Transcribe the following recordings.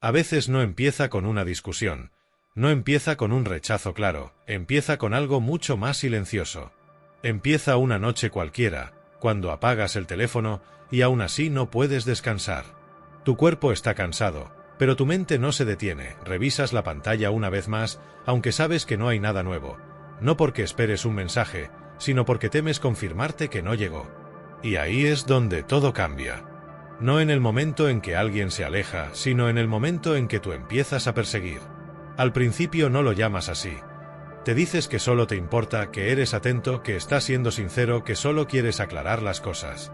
A veces no empieza con una discusión, no empieza con un rechazo claro, empieza con algo mucho más silencioso. Empieza una noche cualquiera, cuando apagas el teléfono y aún así no puedes descansar. Tu cuerpo está cansado, pero tu mente no se detiene, revisas la pantalla una vez más, aunque sabes que no hay nada nuevo, no porque esperes un mensaje, sino porque temes confirmarte que no llegó. Y ahí es donde todo cambia. No en el momento en que alguien se aleja, sino en el momento en que tú empiezas a perseguir. Al principio no lo llamas así. Te dices que solo te importa, que eres atento, que estás siendo sincero, que solo quieres aclarar las cosas.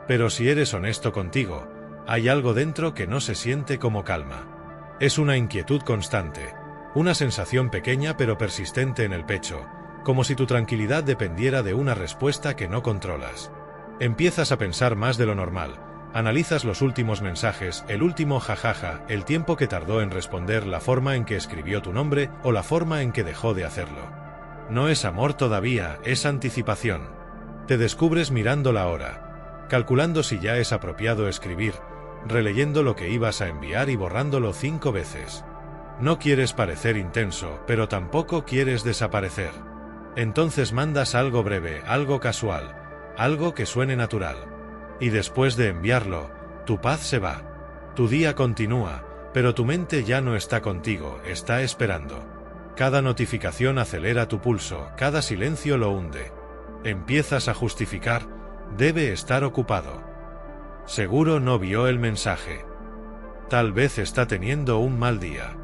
Pero si eres honesto contigo, hay algo dentro que no se siente como calma. Es una inquietud constante, una sensación pequeña pero persistente en el pecho, como si tu tranquilidad dependiera de una respuesta que no controlas. Empiezas a pensar más de lo normal, analizas los últimos mensajes, el último jajaja, el tiempo que tardó en responder, la forma en que escribió tu nombre o la forma en que dejó de hacerlo. No es amor todavía, es anticipación. Te descubres mirando la hora, calculando si ya es apropiado escribir, releyendo lo que ibas a enviar y borrándolo 5 veces. No quieres parecer intenso, pero tampoco quieres desaparecer. Entonces mandas algo breve, algo casual, algo que suene natural. Y después de enviarlo, tu paz se va. Tu día continúa, pero tu mente ya no está contigo, está esperando. Cada notificación acelera tu pulso, cada silencio lo hunde. Empiezas a justificar, debe estar ocupado. Seguro no vio el mensaje. Tal vez está teniendo un mal día.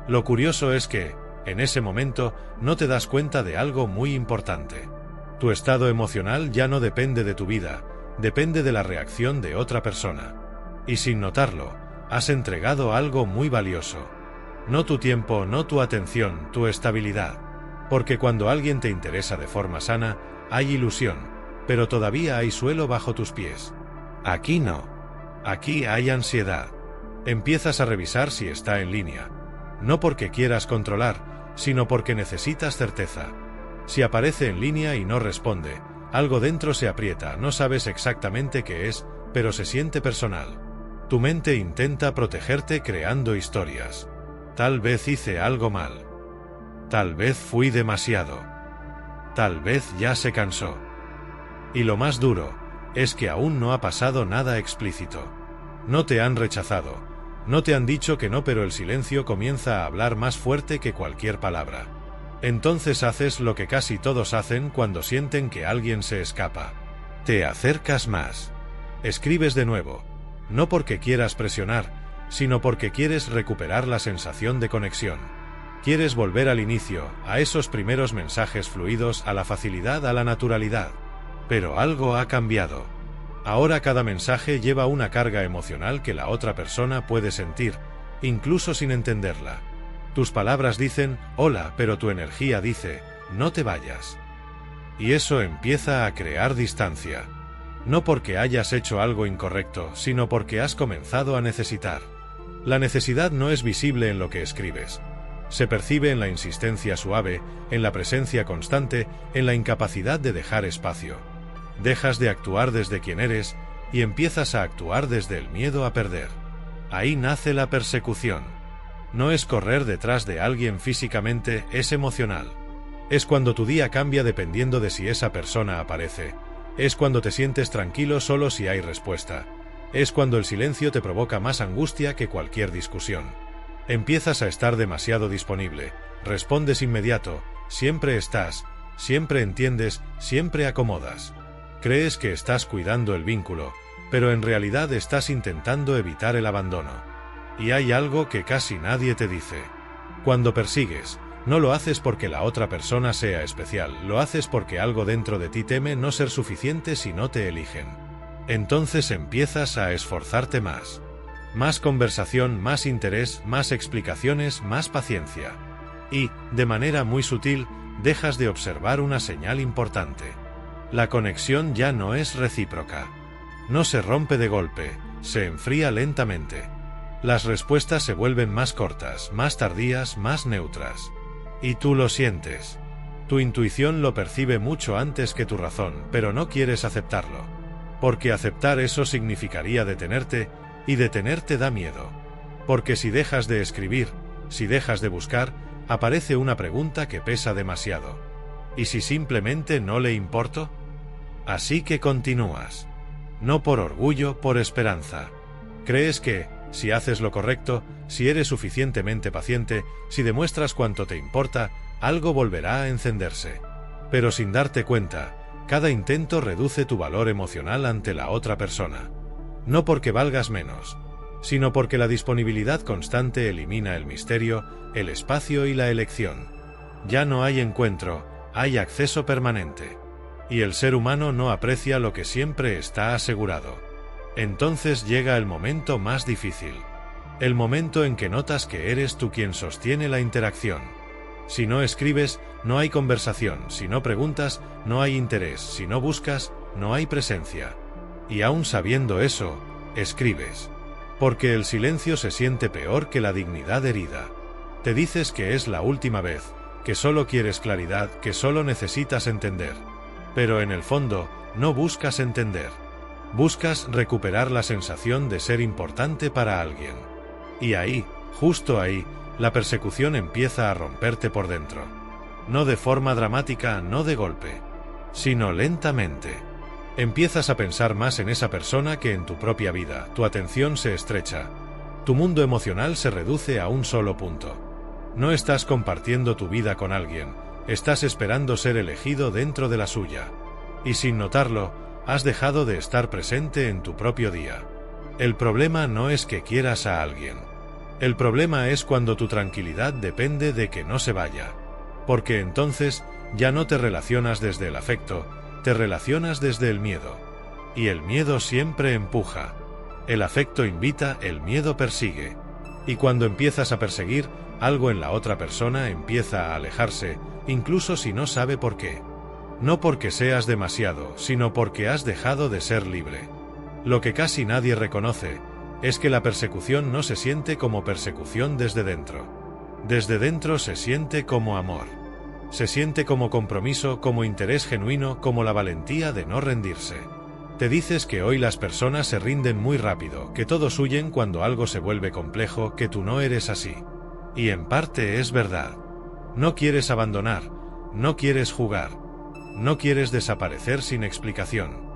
Lo curioso es que, en ese momento, no te das cuenta de algo muy importante. Tu estado emocional ya no depende de tu vida, depende de la reacción de otra persona. Y sin notarlo, has entregado algo muy valioso. No tu tiempo, no tu atención, tu estabilidad. Porque cuando alguien te interesa de forma sana, hay ilusión, pero todavía hay suelo bajo tus pies. Aquí no. Aquí hay ansiedad. Empiezas a revisar si está en línea. No porque quieras controlar, sino porque necesitas certeza. Si aparece en línea y no responde, algo dentro se aprieta, no sabes exactamente qué es, pero se siente personal. Tu mente intenta protegerte creando historias. Tal vez hice algo mal. Tal vez fui demasiado. Tal vez ya se cansó. Y lo más duro, es que aún no ha pasado nada explícito. No te han rechazado, no te han dicho que no, pero el silencio comienza a hablar más fuerte que cualquier palabra. Entonces haces lo que casi todos hacen cuando sienten que alguien se escapa. Te acercas más. Escribes de nuevo, no porque quieras presionar, sino porque quieres recuperar la sensación de conexión. Quieres volver al inicio, a esos primeros mensajes fluidos, a la facilidad, a la naturalidad. Pero algo ha cambiado. Ahora cada mensaje lleva una carga emocional que la otra persona puede sentir, incluso sin entenderla. Tus palabras dicen, hola, pero tu energía dice, no te vayas. Y eso empieza a crear distancia. No porque hayas hecho algo incorrecto, sino porque has comenzado a necesitar. La necesidad no es visible en lo que escribes. Se percibe en la insistencia suave, en la presencia constante, en la incapacidad de dejar espacio. Dejas de actuar desde quien eres y empiezas a actuar desde el miedo a perder. Ahí nace la persecución. No es correr detrás de alguien físicamente, es emocional. Es cuando tu día cambia dependiendo de si esa persona aparece. Es cuando te sientes tranquilo solo si hay respuesta. Es cuando el silencio te provoca más angustia que cualquier discusión. Empiezas a estar demasiado disponible, respondes inmediato, siempre estás, siempre entiendes, siempre acomodas. Crees que estás cuidando el vínculo, pero en realidad estás intentando evitar el abandono. Y hay algo que casi nadie te dice. Cuando persigues, no lo haces porque la otra persona sea especial, lo haces porque algo dentro de ti teme no ser suficiente si no te eligen. Entonces empiezas a esforzarte más. Más conversación, más interés, más explicaciones, más paciencia. Y, de manera muy sutil, dejas de observar una señal importante. La conexión ya no es recíproca. No se rompe de golpe, se enfría lentamente. Las respuestas se vuelven más cortas, más tardías, más neutras. Y tú lo sientes. Tu intuición lo percibe mucho antes que tu razón, pero no quieres aceptarlo. Porque aceptar eso significaría detenerte, y detenerte da miedo. Porque si dejas de escribir, si dejas de buscar, aparece una pregunta que pesa demasiado. ¿Y si simplemente no le importo? Así que continúas. No por orgullo, por esperanza. Crees que, si haces lo correcto, si eres suficientemente paciente, si demuestras cuánto te importa, algo volverá a encenderse. Pero sin darte cuenta, cada intento reduce tu valor emocional ante la otra persona. No porque valgas menos, sino porque la disponibilidad constante elimina el misterio, el espacio y la elección. Ya no hay encuentro, hay acceso permanente. Y el ser humano no aprecia lo que siempre está asegurado. Entonces llega el momento más difícil. El momento en que notas que eres tú quien sostiene la interacción. Si no escribes, no hay conversación, si no preguntas, no hay interés, si no buscas, no hay presencia. Y aún sabiendo eso, escribes. Porque el silencio se siente peor que la dignidad herida. Te dices que es la última vez, que solo quieres claridad, que solo necesitas entender. Pero en el fondo, no buscas entender. Buscas recuperar la sensación de ser importante para alguien. Y ahí, justo ahí, la persecución empieza a romperte por dentro. No de forma dramática, no de golpe, sino lentamente. Empiezas a pensar más en esa persona que en tu propia vida, tu atención se estrecha. Tu mundo emocional se reduce a un solo punto. No estás compartiendo tu vida con alguien, estás esperando ser elegido dentro de la suya. Y sin notarlo, has dejado de estar presente en tu propio día. El problema no es que quieras a alguien. El problema es cuando tu tranquilidad depende de que no se vaya. Porque entonces, ya no te relacionas desde el afecto, te relacionas desde el miedo. Y el miedo siempre empuja. El afecto invita, el miedo persigue. Y cuando empiezas a perseguir, algo en la otra persona empieza a alejarse, incluso si no sabe por qué. No porque seas demasiado, sino porque has dejado de ser libre. Lo que casi nadie reconoce es que la persecución no se siente como persecución desde dentro. Desde dentro se siente como amor. Se siente como compromiso, como interés genuino, como la valentía de no rendirse. Te dices que hoy las personas se rinden muy rápido, que todos huyen cuando algo se vuelve complejo, que tú no eres así. Y en parte es verdad. No quieres abandonar, no quieres jugar, no quieres desaparecer sin explicación.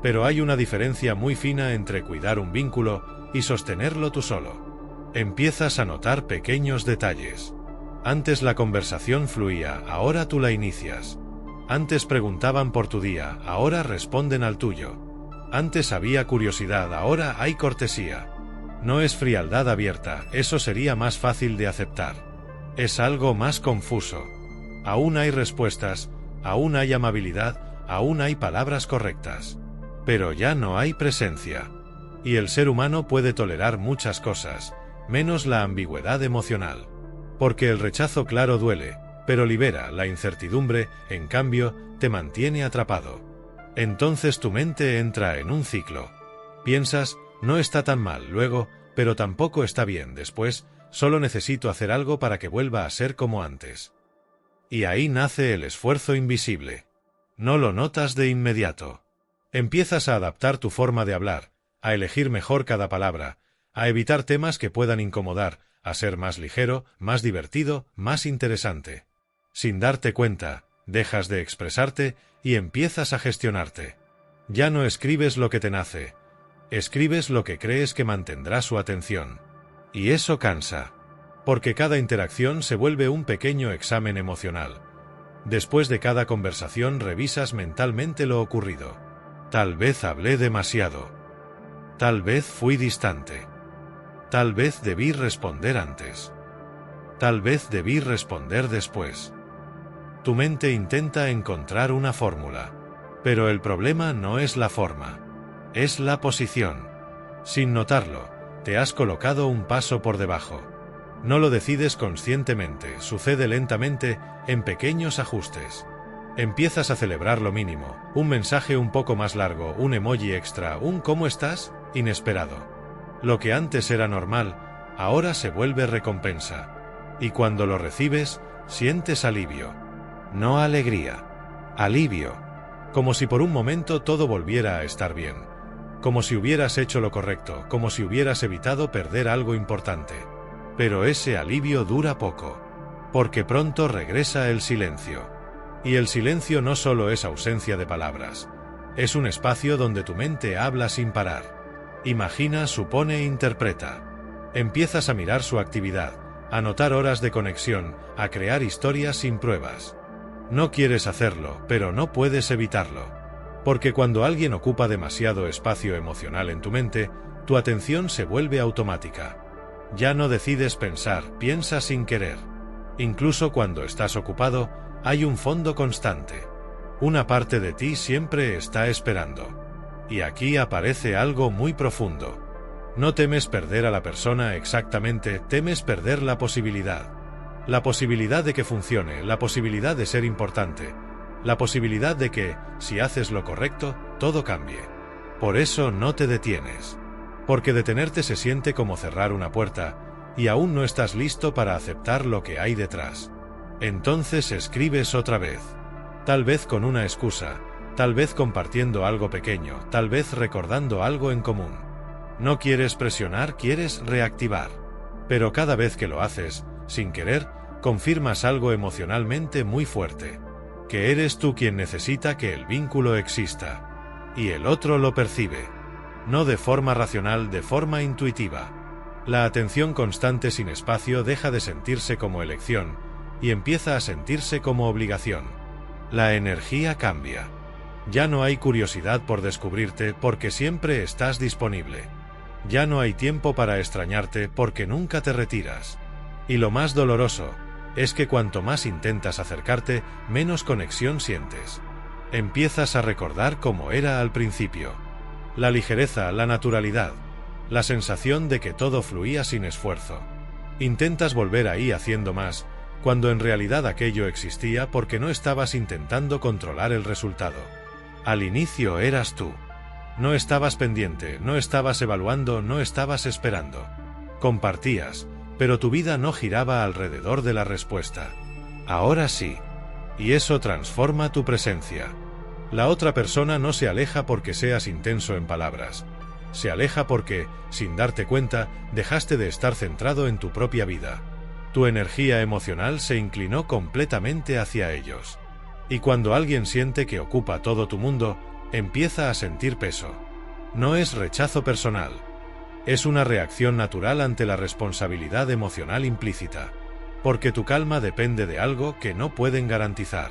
Pero hay una diferencia muy fina entre cuidar un vínculo y sostenerlo tú solo. Empiezas a notar pequeños detalles. Antes la conversación fluía, ahora tú la inicias. Antes preguntaban por tu día, ahora responden al tuyo. Antes había curiosidad, ahora hay cortesía. No es frialdad abierta, eso sería más fácil de aceptar. Es algo más confuso. Aún hay respuestas, aún hay amabilidad, aún hay palabras correctas. Pero ya no hay presencia. Y el ser humano puede tolerar muchas cosas, menos la ambigüedad emocional. Porque el rechazo claro duele, pero libera, la incertidumbre, en cambio, te mantiene atrapado. Entonces tu mente entra en un ciclo. Piensas, no está tan mal, luego, pero tampoco está bien, después, solo necesito hacer algo para que vuelva a ser como antes. Y ahí nace el esfuerzo invisible. No lo notas de inmediato. Empiezas a adaptar tu forma de hablar, a elegir mejor cada palabra, a evitar temas que puedan incomodar, a ser más ligero, más divertido, más interesante. Sin darte cuenta, dejas de expresarte y empiezas a gestionarte. Ya no escribes lo que te nace, escribes lo que crees que mantendrá su atención. Y eso cansa. Porque cada interacción se vuelve un pequeño examen emocional. Después de cada conversación revisas mentalmente lo ocurrido. Tal vez hablé demasiado. Tal vez fui distante. Tal vez debí responder antes. Tal vez debí responder después. Tu mente intenta encontrar una fórmula. Pero el problema no es la forma. Es la posición. Sin notarlo, te has colocado un paso por debajo. No lo decides conscientemente, sucede lentamente, en pequeños ajustes. Empiezas a celebrar lo mínimo, un mensaje un poco más largo, un emoji extra, un ¿cómo estás? Inesperado. Lo que antes era normal, ahora se vuelve recompensa. Y cuando lo recibes, sientes alivio. No alegría. Alivio. Como si por un momento todo volviera a estar bien. como si hubieras hecho lo correcto, como si hubieras evitado perder algo importante. Pero ese alivio dura poco, porque pronto regresa el silencio. Y el silencio no solo es ausencia de palabras, es un espacio donde tu mente habla sin parar. Imagina, supone, interpreta. Empiezas a mirar su actividad, a notar horas de conexión, a crear historias sin pruebas. No quieres hacerlo, pero no puedes evitarlo. Porque cuando alguien ocupa demasiado espacio emocional en tu mente, tu atención se vuelve automática. Ya no decides pensar, piensas sin querer. Incluso cuando estás ocupado, hay un fondo constante. Una parte de ti siempre está esperando. Y aquí aparece algo muy profundo. No temes perder a la persona exactamente, temes perder la posibilidad. La posibilidad de que funcione, la posibilidad de ser importante, la posibilidad de que, si haces lo correcto, todo cambie. Por eso no te detienes. Porque detenerte se siente como cerrar una puerta, y aún no estás listo para aceptar lo que hay detrás. Entonces escribes otra vez. Tal vez con una excusa, tal vez compartiendo algo pequeño, tal vez recordando algo en común. No quieres presionar, quieres reactivar. Pero cada vez que lo haces, sin querer, confirmas algo emocionalmente muy fuerte. Que eres tú quien necesita que el vínculo exista. Y el otro lo percibe. No de forma racional, de forma intuitiva. La atención constante sin espacio deja de sentirse como elección, y empieza a sentirse como obligación. La energía cambia. Ya no hay curiosidad por descubrirte porque siempre estás disponible. Ya no hay tiempo para extrañarte porque nunca te retiras. Y lo más doloroso es que cuanto más intentas acercarte, menos conexión sientes. Empiezas a recordar cómo era al principio. La ligereza, la naturalidad, la sensación de que todo fluía sin esfuerzo. Intentas volver ahí haciendo más, cuando en realidad aquello existía porque no estabas intentando controlar el resultado. Al inicio eras tú. No estabas pendiente, no estabas evaluando, no estabas esperando. Compartías, pero tu vida no giraba alrededor de la respuesta. Ahora sí. Y eso transforma tu presencia. La otra persona no se aleja porque seas intenso en palabras. Se aleja porque, sin darte cuenta, dejaste de estar centrado en tu propia vida. Tu energía emocional se inclinó completamente hacia ellos. Y cuando alguien siente que ocupa todo tu mundo, empieza a sentir peso. No es rechazo personal. Es una reacción natural ante la responsabilidad emocional implícita. Porque tu calma depende de algo que no pueden garantizar.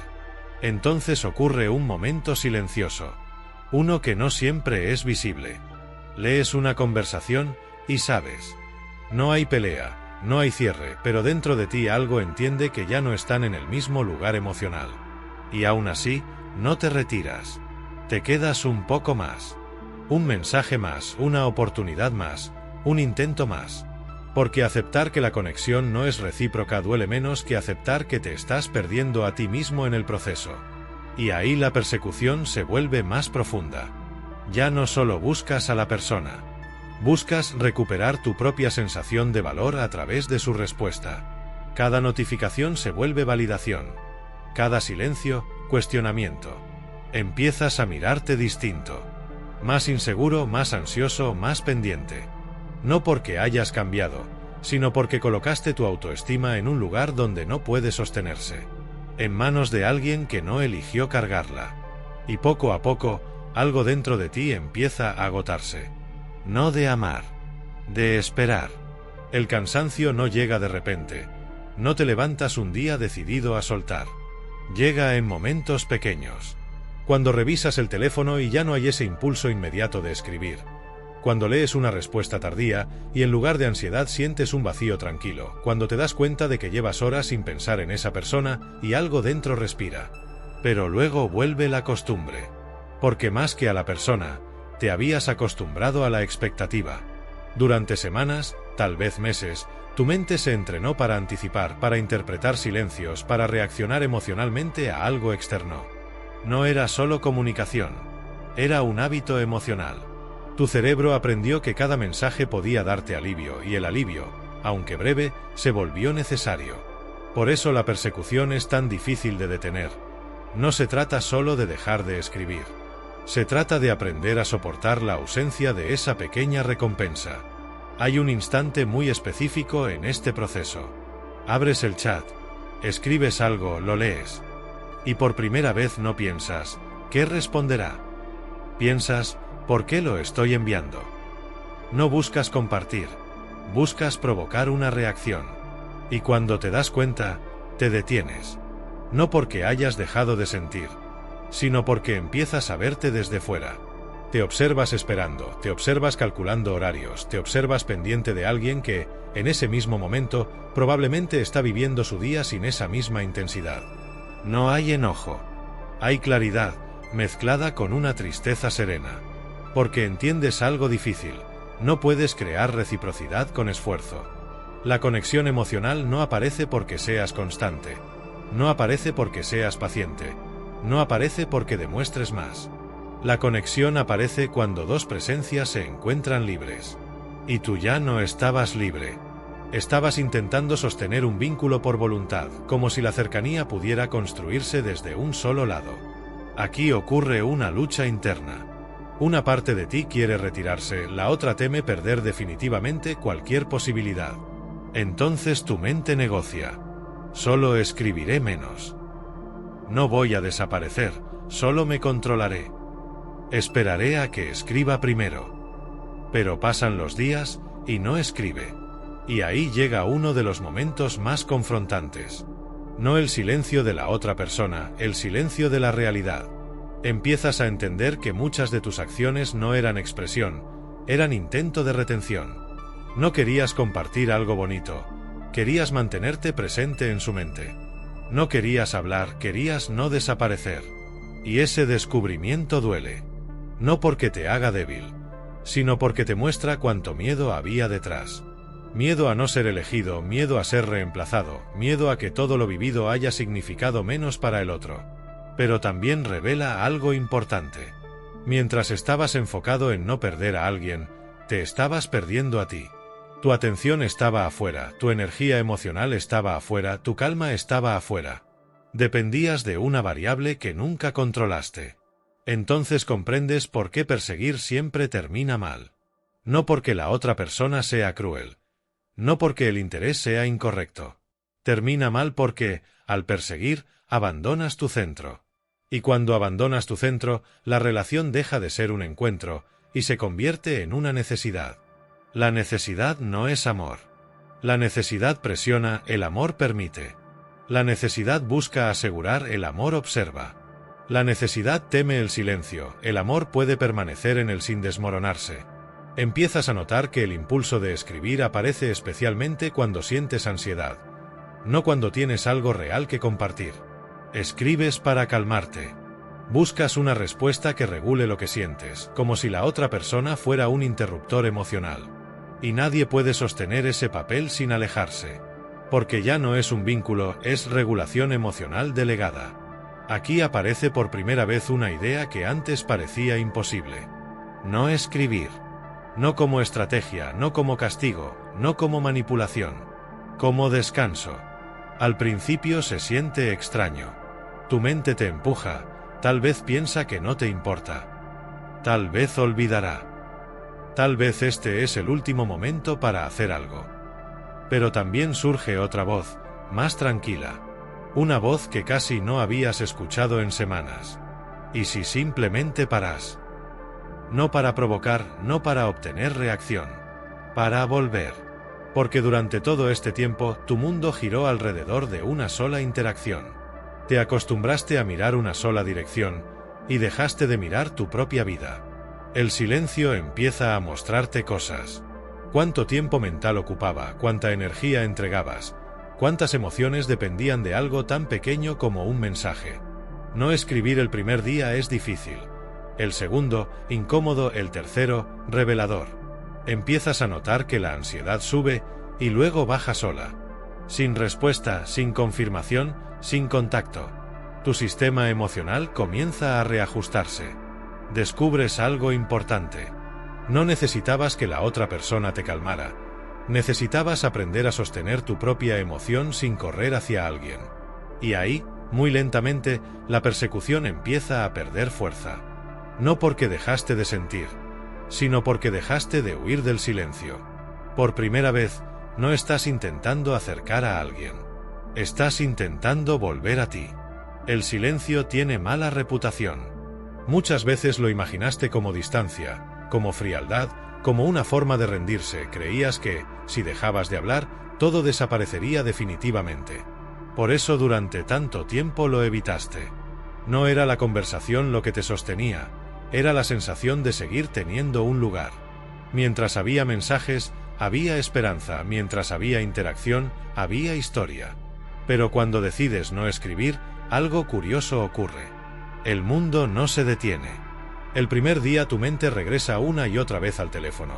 Entonces ocurre un momento silencioso. Uno que no siempre es visible. Lees una conversación y sabes. No hay pelea, no hay cierre, pero dentro de ti algo entiende que ya no están en el mismo lugar emocional. Y aún así, no te retiras. Te quedas un poco más. Un mensaje más, una oportunidad más, un intento más. Porque aceptar que la conexión no es recíproca duele menos que aceptar que te estás perdiendo a ti mismo en el proceso. Y ahí la persecución se vuelve más profunda. Ya no solo buscas a la persona. Buscas recuperar tu propia sensación de valor a través de su respuesta. Cada notificación se vuelve validación. Cada silencio, cuestionamiento. Empiezas a mirarte distinto. Más inseguro, más ansioso, más pendiente. No porque hayas cambiado, sino porque colocaste tu autoestima en un lugar donde no puede sostenerse. En manos de alguien que no eligió cargarla. Y poco a poco, algo dentro de ti empieza a agotarse. No de amar, de esperar. El cansancio no llega de repente. No te levantas un día decidido a soltar. Llega en momentos pequeños. Cuando revisas el teléfono y ya no hay ese impulso inmediato de escribir. Cuando lees una respuesta tardía y en lugar de ansiedad sientes un vacío tranquilo. Cuando te das cuenta de que llevas horas sin pensar en esa persona y algo dentro respira. Pero luego vuelve la costumbre. Porque más que a la persona, te habías acostumbrado a la expectativa. Durante semanas, tal vez meses, tu mente se entrenó para anticipar, para interpretar silencios, para reaccionar emocionalmente a algo externo. No era solo comunicación. Era un hábito emocional. Tu cerebro aprendió que cada mensaje podía darte alivio y el alivio, aunque breve, se volvió necesario. Por eso la persecución es tan difícil de detener. No se trata solo de dejar de escribir. Se trata de aprender a soportar la ausencia de esa pequeña recompensa. Hay un instante muy específico en este proceso. Abres el chat, escribes algo, lo lees. Y por primera vez no piensas, ¿qué responderá? Piensas, ¿por qué lo estoy enviando? No buscas compartir, buscas provocar una reacción. Y cuando te das cuenta, te detienes. No porque hayas dejado de sentir, sino porque empiezas a verte desde fuera. Te observas esperando, te observas calculando horarios, te observas pendiente de alguien que, en ese mismo momento, probablemente está viviendo su día sin esa misma intensidad. No hay enojo. Hay claridad, mezclada con una tristeza serena. Porque entiendes algo difícil. No puedes crear reciprocidad con esfuerzo. La conexión emocional no aparece porque seas constante. No aparece porque seas paciente. No aparece porque demuestres más. La conexión aparece cuando dos presencias se encuentran libres. Y tú ya no estabas libre. Estabas intentando sostener un vínculo por voluntad, como si la cercanía pudiera construirse desde un solo lado. Aquí ocurre una lucha interna. Una parte de ti quiere retirarse, la otra teme perder definitivamente cualquier posibilidad. Entonces tu mente negocia. Solo escribiré menos. No voy a desaparecer, solo me controlaré. Esperaré a que escriba primero. Pero pasan los días y no escribe. Y ahí llega uno de los momentos más confrontantes. No el silencio de la otra persona, el silencio de la realidad. Empiezas a entender que muchas de tus acciones no eran expresión, eran intento de retención. No querías compartir algo bonito, querías mantenerte presente en su mente. No querías hablar, querías no desaparecer. Y ese descubrimiento duele. No porque te haga débil, sino porque te muestra cuánto miedo había detrás. Miedo a no ser elegido, miedo a ser reemplazado, miedo a que todo lo vivido haya significado menos para el otro. Pero también revela algo importante. Mientras estabas enfocado en no perder a alguien, te estabas perdiendo a ti. Tu atención estaba afuera, tu energía emocional estaba afuera, tu calma estaba afuera. Dependías de una variable que nunca controlaste. Entonces comprendes por qué perseguir siempre termina mal. No porque la otra persona sea cruel. No porque el interés sea incorrecto. Termina mal porque, al perseguir, abandonas tu centro. Y cuando abandonas tu centro, la relación deja de ser un encuentro, y se convierte en una necesidad. La necesidad no es amor. La necesidad presiona, el amor permite. La necesidad busca asegurar, el amor observa. La necesidad teme el silencio, el amor puede permanecer en él sin desmoronarse. Empiezas a notar que el impulso de escribir aparece especialmente cuando sientes ansiedad, no cuando tienes algo real que compartir. Escribes para calmarte. Buscas una respuesta que regule lo que sientes, como si la otra persona fuera un interruptor emocional. Y nadie puede sostener ese papel sin alejarse. Porque ya no es un vínculo, es regulación emocional delegada. Aquí aparece por primera vez una idea que antes parecía imposible. No escribir. No como estrategia, no como castigo, no como manipulación. Como descanso. Al principio se siente extraño. Tu mente te empuja, tal vez piensa que no te importa. Tal vez olvidará. Tal vez este es el último momento para hacer algo. Pero también surge otra voz, más tranquila. Una voz que casi no habías escuchado en semanas. ¿Y si simplemente paras? No para provocar, no para obtener reacción. Para volver. Porque durante todo este tiempo, tu mundo giró alrededor de una sola interacción. Te acostumbraste a mirar una sola dirección, y dejaste de mirar tu propia vida. El silencio empieza a mostrarte cosas. Cuánto tiempo mental ocupaba, cuánta energía entregabas, cuántas emociones dependían de algo tan pequeño como un mensaje. No escribir el primer día es difícil. El segundo, incómodo, el tercero, revelador. Empiezas a notar que la ansiedad sube y luego baja sola. Sin respuesta, sin confirmación, sin contacto. Tu sistema emocional comienza a reajustarse. Descubres algo importante. No necesitabas que la otra persona te calmara. Necesitabas aprender a sostener tu propia emoción sin correr hacia alguien. Y ahí, muy lentamente, la persecución empieza a perder fuerza. No porque dejaste de sentir, sino porque dejaste de huir del silencio. Por primera vez, no estás intentando acercar a alguien. Estás intentando volver a ti. El silencio tiene mala reputación. Muchas veces lo imaginaste como distancia, como frialdad, como una forma de rendirse. Creías que, si dejabas de hablar, todo desaparecería definitivamente. Por eso durante tanto tiempo lo evitaste. No era la conversación lo que te sostenía, era la sensación de seguir teniendo un lugar. Mientras había mensajes, había esperanza, mientras había interacción, había historia. Pero cuando decides no escribir, algo curioso ocurre. El mundo no se detiene. El primer día tu mente regresa una y otra vez al teléfono.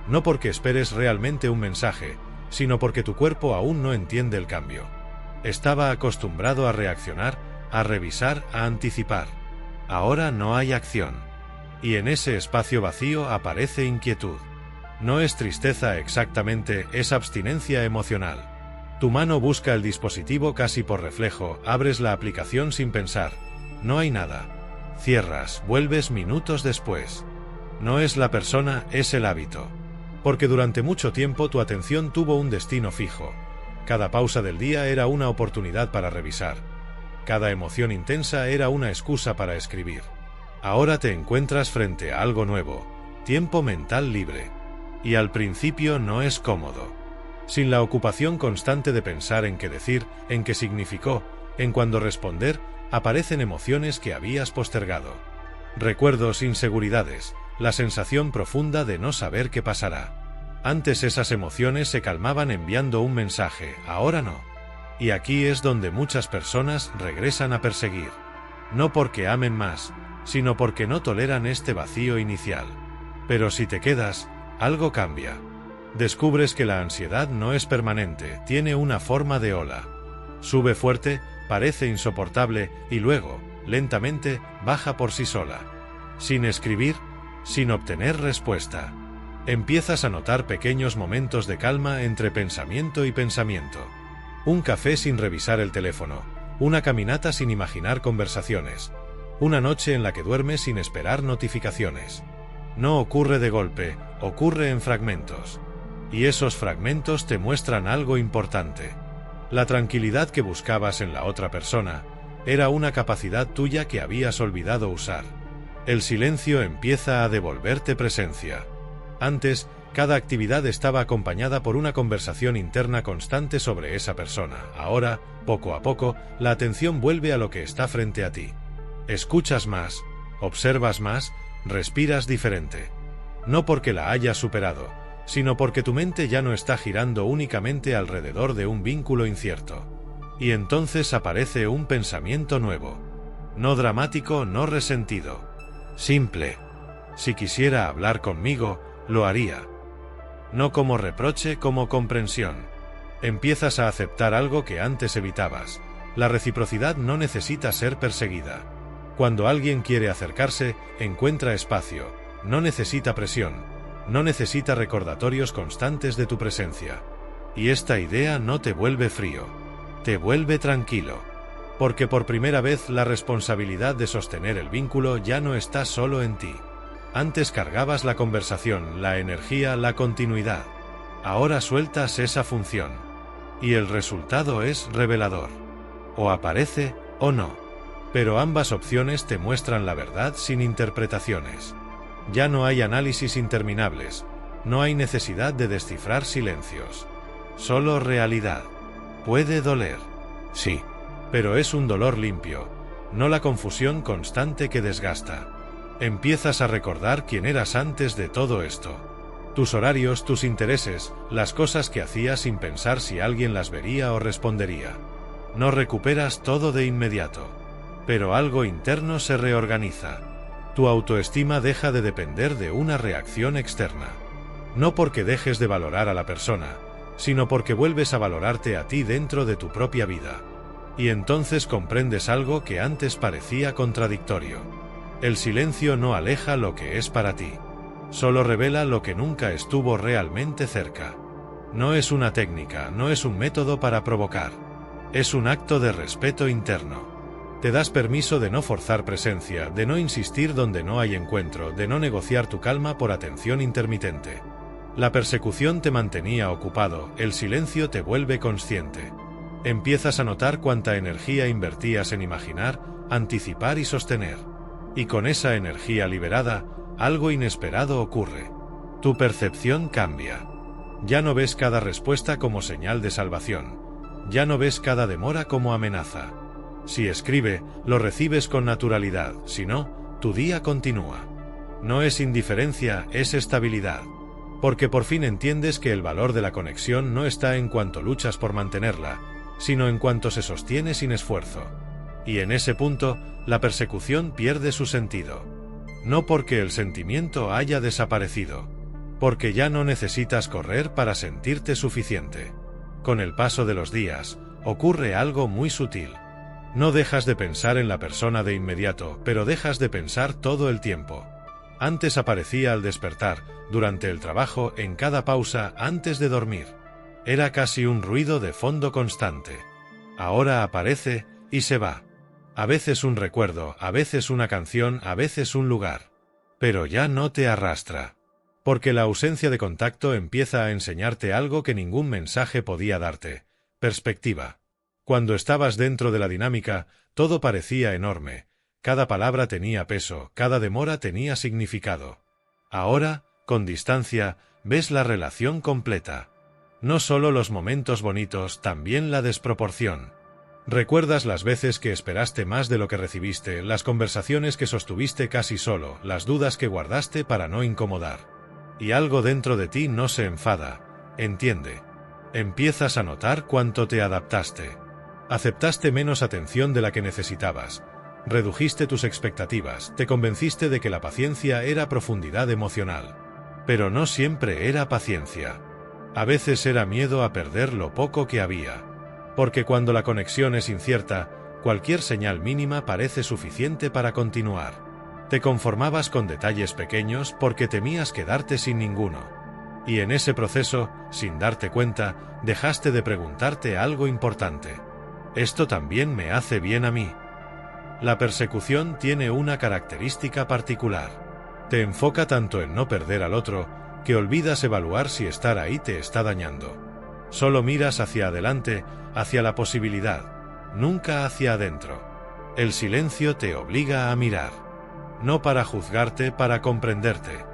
No porque esperes realmente un mensaje, sino porque tu cuerpo aún no entiende el cambio. Estaba acostumbrado a reaccionar, a revisar, a anticipar. Ahora no hay acción. Y en ese espacio vacío aparece inquietud. No es tristeza exactamente, es abstinencia emocional. Tu mano busca el dispositivo casi por reflejo, abres la aplicación sin pensar. No hay nada. Cierras, vuelves minutos después. No es la persona, es el hábito. Porque durante mucho tiempo tu atención tuvo un destino fijo. Cada pausa del día era una oportunidad para revisar. Cada emoción intensa era una excusa para escribir. Ahora te encuentras frente a algo nuevo, tiempo mental libre. Y al principio no es cómodo. Sin la ocupación constante de pensar en qué decir, en qué significó, en cuándo responder, aparecen emociones que habías postergado. Recuerdos, inseguridades, la sensación profunda de no saber qué pasará. Antes esas emociones se calmaban enviando un mensaje, ahora no. Y aquí es donde muchas personas regresan a perseguir. No porque amen más, sino porque no toleran este vacío inicial. Pero si te quedas, algo cambia. Descubres que la ansiedad no es permanente, tiene una forma de ola. Sube fuerte, parece insoportable, y luego, lentamente, baja por sí sola. Sin escribir, sin obtener respuesta. Empiezas a notar pequeños momentos de calma entre pensamiento y pensamiento. Un café sin revisar el teléfono, una caminata sin imaginar conversaciones, una noche en la que duermes sin esperar notificaciones. No ocurre de golpe, ocurre en fragmentos. Y esos fragmentos te muestran algo importante. La tranquilidad que buscabas en la otra persona era una capacidad tuya que habías olvidado usar. El silencio empieza a devolverte presencia. Antes, cada actividad estaba acompañada por una conversación interna constante sobre esa persona. Ahora, poco a poco, la atención vuelve a lo que está frente a ti. Escuchas más, observas más, respiras diferente. No porque la hayas superado, sino porque tu mente ya no está girando únicamente alrededor de un vínculo incierto. Y entonces aparece un pensamiento nuevo. No dramático, no resentido. Simple. Si quisiera hablar conmigo, lo haría. No como reproche, como comprensión. Empiezas a aceptar algo que antes evitabas. La reciprocidad no necesita ser perseguida. Cuando alguien quiere acercarse, encuentra espacio. No necesita presión. No necesita recordatorios constantes de tu presencia. Y esta idea no te vuelve frío. Te vuelve tranquilo. Porque por primera vez la responsabilidad de sostener el vínculo ya no está solo en ti. Antes cargabas la conversación, la energía, la continuidad. Ahora sueltas esa función. Y el resultado es revelador. O aparece, o no. Pero ambas opciones te muestran la verdad sin interpretaciones. Ya no hay análisis interminables. No hay necesidad de descifrar silencios. Solo realidad. Puede doler. Sí. Pero es un dolor limpio. No la confusión constante que desgasta. Empiezas a recordar quién eras antes de todo esto. Tus horarios, tus intereses, las cosas que hacías sin pensar si alguien las vería o respondería. No recuperas todo de inmediato. Pero algo interno se reorganiza. Tu autoestima deja de depender de una reacción externa. No porque dejes de valorar a la persona, sino porque vuelves a valorarte a ti dentro de tu propia vida. Y entonces comprendes algo que antes parecía contradictorio. El silencio no aleja lo que es para ti. Solo revela lo que nunca estuvo realmente cerca. No es una técnica, no es un método para provocar. Es un acto de respeto interno. Te das permiso de no forzar presencia, de no insistir donde no hay encuentro, de no negociar tu calma por atención intermitente. La persecución te mantenía ocupado, el silencio te vuelve consciente. Empiezas a notar cuánta energía invertías en imaginar, anticipar y sostener. Y con esa energía liberada, algo inesperado ocurre. Tu percepción cambia. Ya no ves cada respuesta como señal de salvación. Ya no ves cada demora como amenaza. Si escribe, lo recibes con naturalidad, si no, tu día continúa. No es indiferencia, es estabilidad. Porque por fin entiendes que el valor de la conexión no está en cuanto luchas por mantenerla, sino en cuanto se sostiene sin esfuerzo. Y en ese punto, la persecución pierde su sentido. No porque el sentimiento haya desaparecido, porque ya no necesitas correr para sentirte suficiente. Con el paso de los días, ocurre algo muy sutil. No dejas de pensar en la persona de inmediato, pero dejas de pensar todo el tiempo. Antes aparecía al despertar, durante el trabajo, en cada pausa, antes de dormir. Era casi un ruido de fondo constante. Ahora aparece y se va. A veces un recuerdo, a veces una canción, a veces un lugar. Pero ya no te arrastra. Porque la ausencia de contacto empieza a enseñarte algo que ningún mensaje podía darte: perspectiva. Cuando estabas dentro de la dinámica, todo parecía enorme. Cada palabra tenía peso, cada demora tenía significado. Ahora, con distancia, ves la relación completa. No solo los momentos bonitos, también la desproporción. Recuerdas las veces que esperaste más de lo que recibiste, las conversaciones que sostuviste casi solo, las dudas que guardaste para no incomodar. Y algo dentro de ti no se enfada, entiende. Empiezas a notar cuánto te adaptaste. Aceptaste menos atención de la que necesitabas. Redujiste tus expectativas, te convenciste de que la paciencia era profundidad emocional. Pero no siempre era paciencia. A veces era miedo a perder lo poco que había. Porque cuando la conexión es incierta, cualquier señal mínima parece suficiente para continuar. Te conformabas con detalles pequeños porque temías quedarte sin ninguno. Y en ese proceso, sin darte cuenta, dejaste de preguntarte algo importante. ¿Esto también me hace bien a mí? La persecución tiene una característica particular. Te enfoca tanto en no perder al otro, que olvidas evaluar si estar ahí te está dañando. Solo miras hacia adelante, hacia la posibilidad, nunca hacia adentro. El silencio te obliga a mirar. No para juzgarte, para comprenderte.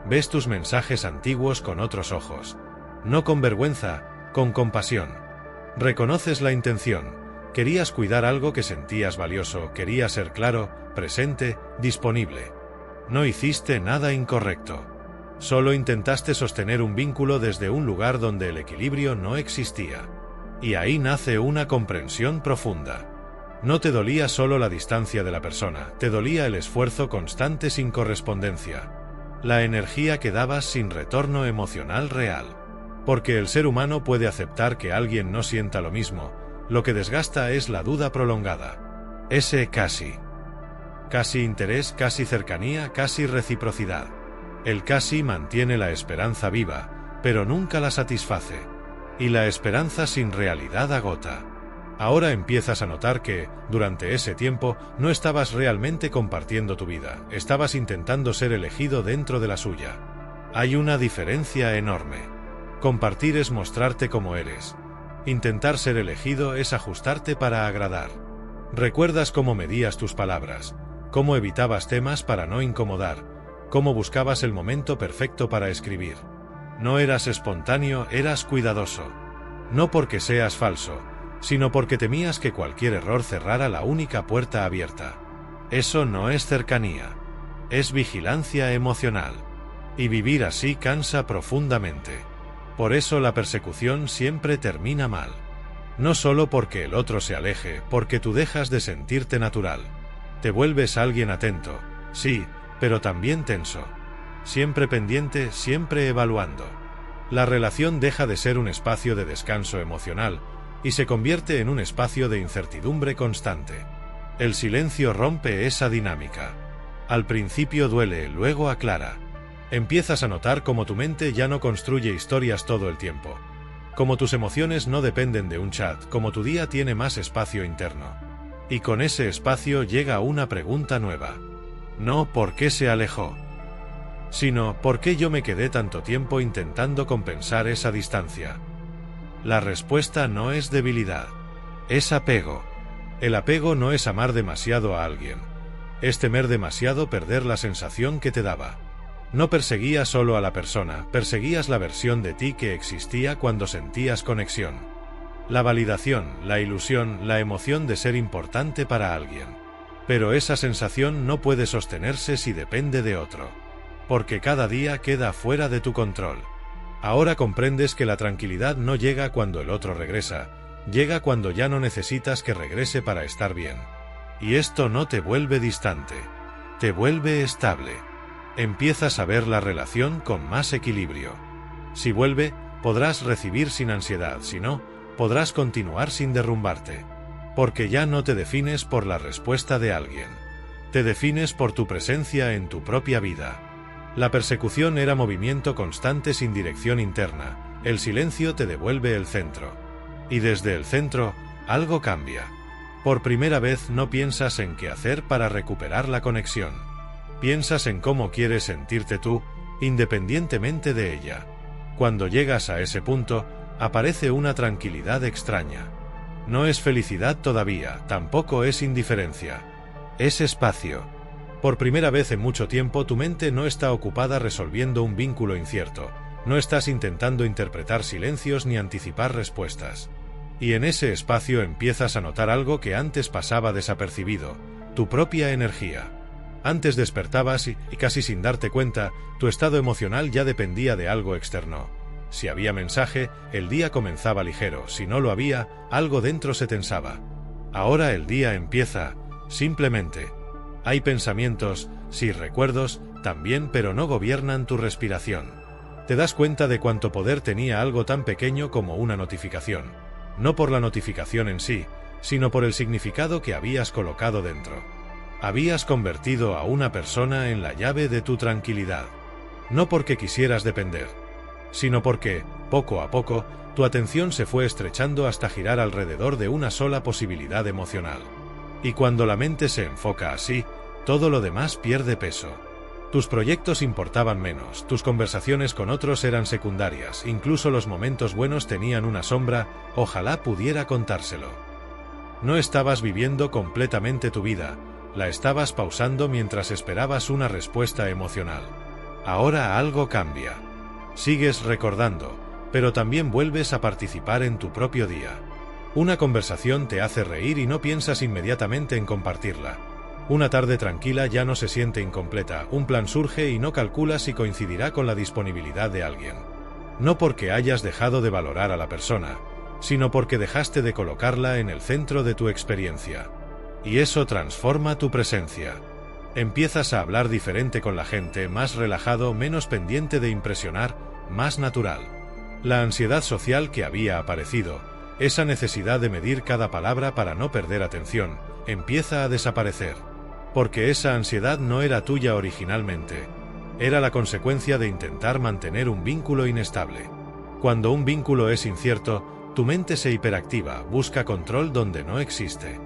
Ves tus mensajes antiguos con otros ojos. No con vergüenza, con compasión. Reconoces la intención. Querías cuidar algo que sentías valioso, querías ser claro, presente, disponible. No hiciste nada incorrecto. Solo intentaste sostener un vínculo desde un lugar donde el equilibrio no existía. Y ahí nace una comprensión profunda. No te dolía solo la distancia de la persona, te dolía el esfuerzo constante sin correspondencia. La energía que dabas sin retorno emocional real. Porque el ser humano puede aceptar que alguien no sienta lo mismo. Lo que desgasta es la duda prolongada. Ese casi. Casi interés, casi cercanía, casi reciprocidad. El casi mantiene la esperanza viva, pero nunca la satisface. Y la esperanza sin realidad agota. Ahora empiezas a notar que, durante ese tiempo, no estabas realmente compartiendo tu vida, estabas intentando ser elegido dentro de la suya. Hay una diferencia enorme. Compartir es mostrarte como eres. Intentar ser elegido es ajustarte para agradar. ¿Recuerdas cómo medías tus palabras? ¿Cómo evitabas temas para no incomodar? ¿Cómo buscabas el momento perfecto para escribir? No eras espontáneo, eras cuidadoso. No porque seas falso, sino porque temías que cualquier error cerrara la única puerta abierta. Eso no es cercanía. Es vigilancia emocional. Y vivir así cansa profundamente. Por eso la persecución siempre termina mal. No solo porque el otro se aleje, porque tú dejas de sentirte natural. Te vuelves alguien atento, sí, pero también tenso. Siempre pendiente, siempre evaluando. La relación deja de ser un espacio de descanso emocional y se convierte en un espacio de incertidumbre constante. El silencio rompe esa dinámica. Al principio duele, luego aclara. Empiezas a notar cómo tu mente ya no construye historias todo el tiempo. Como tus emociones no dependen de un chat, como tu día tiene más espacio interno. Y con ese espacio llega una pregunta nueva. No ¿por qué se alejó?, sino ¿por qué yo me quedé tanto tiempo intentando compensar esa distancia? La respuesta no es debilidad, es apego. El apego no es amar demasiado a alguien, es temer demasiado perder la sensación que te daba. No perseguías solo a la persona, perseguías la versión de ti que existía cuando sentías conexión. La validación, la ilusión, la emoción de ser importante para alguien. Pero esa sensación no puede sostenerse si depende de otro. Porque cada día queda fuera de tu control. Ahora comprendes que la tranquilidad no llega cuando el otro regresa, llega cuando ya no necesitas que regrese para estar bien. Y esto no te vuelve distante, te vuelve estable. Empiezas a ver la relación con más equilibrio. Si vuelve, podrás recibir sin ansiedad, si no, podrás continuar sin derrumbarte. Porque ya no te defines por la respuesta de alguien. Te defines por tu presencia en tu propia vida. La persecución era movimiento constante sin dirección interna, el silencio te devuelve el centro. Y desde el centro, algo cambia. Por primera vez no piensas en qué hacer para recuperar la conexión. Piensas en cómo quieres sentirte tú, independientemente de ella. Cuando llegas a ese punto, aparece una tranquilidad extraña. No es felicidad todavía, tampoco es indiferencia. Es espacio. Por primera vez en mucho tiempo tu mente no está ocupada resolviendo un vínculo incierto, no estás intentando interpretar silencios ni anticipar respuestas. Y en ese espacio empiezas a notar algo que antes pasaba desapercibido, tu propia energía. Antes despertabas y casi sin darte cuenta, tu estado emocional ya dependía de algo externo. Si había mensaje, el día comenzaba ligero, si no lo había, algo dentro se tensaba. Ahora el día empieza, simplemente. Hay pensamientos, sí, recuerdos, también, pero no gobiernan tu respiración. Te das cuenta de cuánto poder tenía algo tan pequeño como una notificación. No por la notificación en sí, sino por el significado que habías colocado dentro. Habías convertido a una persona en la llave de tu tranquilidad. No porque quisieras depender, sino porque, poco a poco, tu atención se fue estrechando hasta girar alrededor de una sola posibilidad emocional. Y cuando la mente se enfoca así, todo lo demás pierde peso. Tus proyectos importaban menos, tus conversaciones con otros eran secundarias, incluso los momentos buenos tenían una sombra, ojalá pudiera contárselo. No estabas viviendo completamente tu vida, la estabas pausando mientras esperabas una respuesta emocional. Ahora algo cambia. Sigues recordando, pero también vuelves a participar en tu propio día. Una conversación te hace reír y no piensas inmediatamente en compartirla. Una tarde tranquila ya no se siente incompleta, un plan surge y no calculas si coincidirá con la disponibilidad de alguien. No porque hayas dejado de valorar a la persona, sino porque dejaste de colocarla en el centro de tu experiencia. Y eso transforma tu presencia. Empiezas a hablar diferente con la gente, más relajado, menos pendiente de impresionar, más natural. La ansiedad social que había aparecido, esa necesidad de medir cada palabra para no perder atención, empieza a desaparecer. Porque esa ansiedad no era tuya originalmente. Era la consecuencia de intentar mantener un vínculo inestable. Cuando un vínculo es incierto, tu mente se hiperactiva, busca control donde no existe.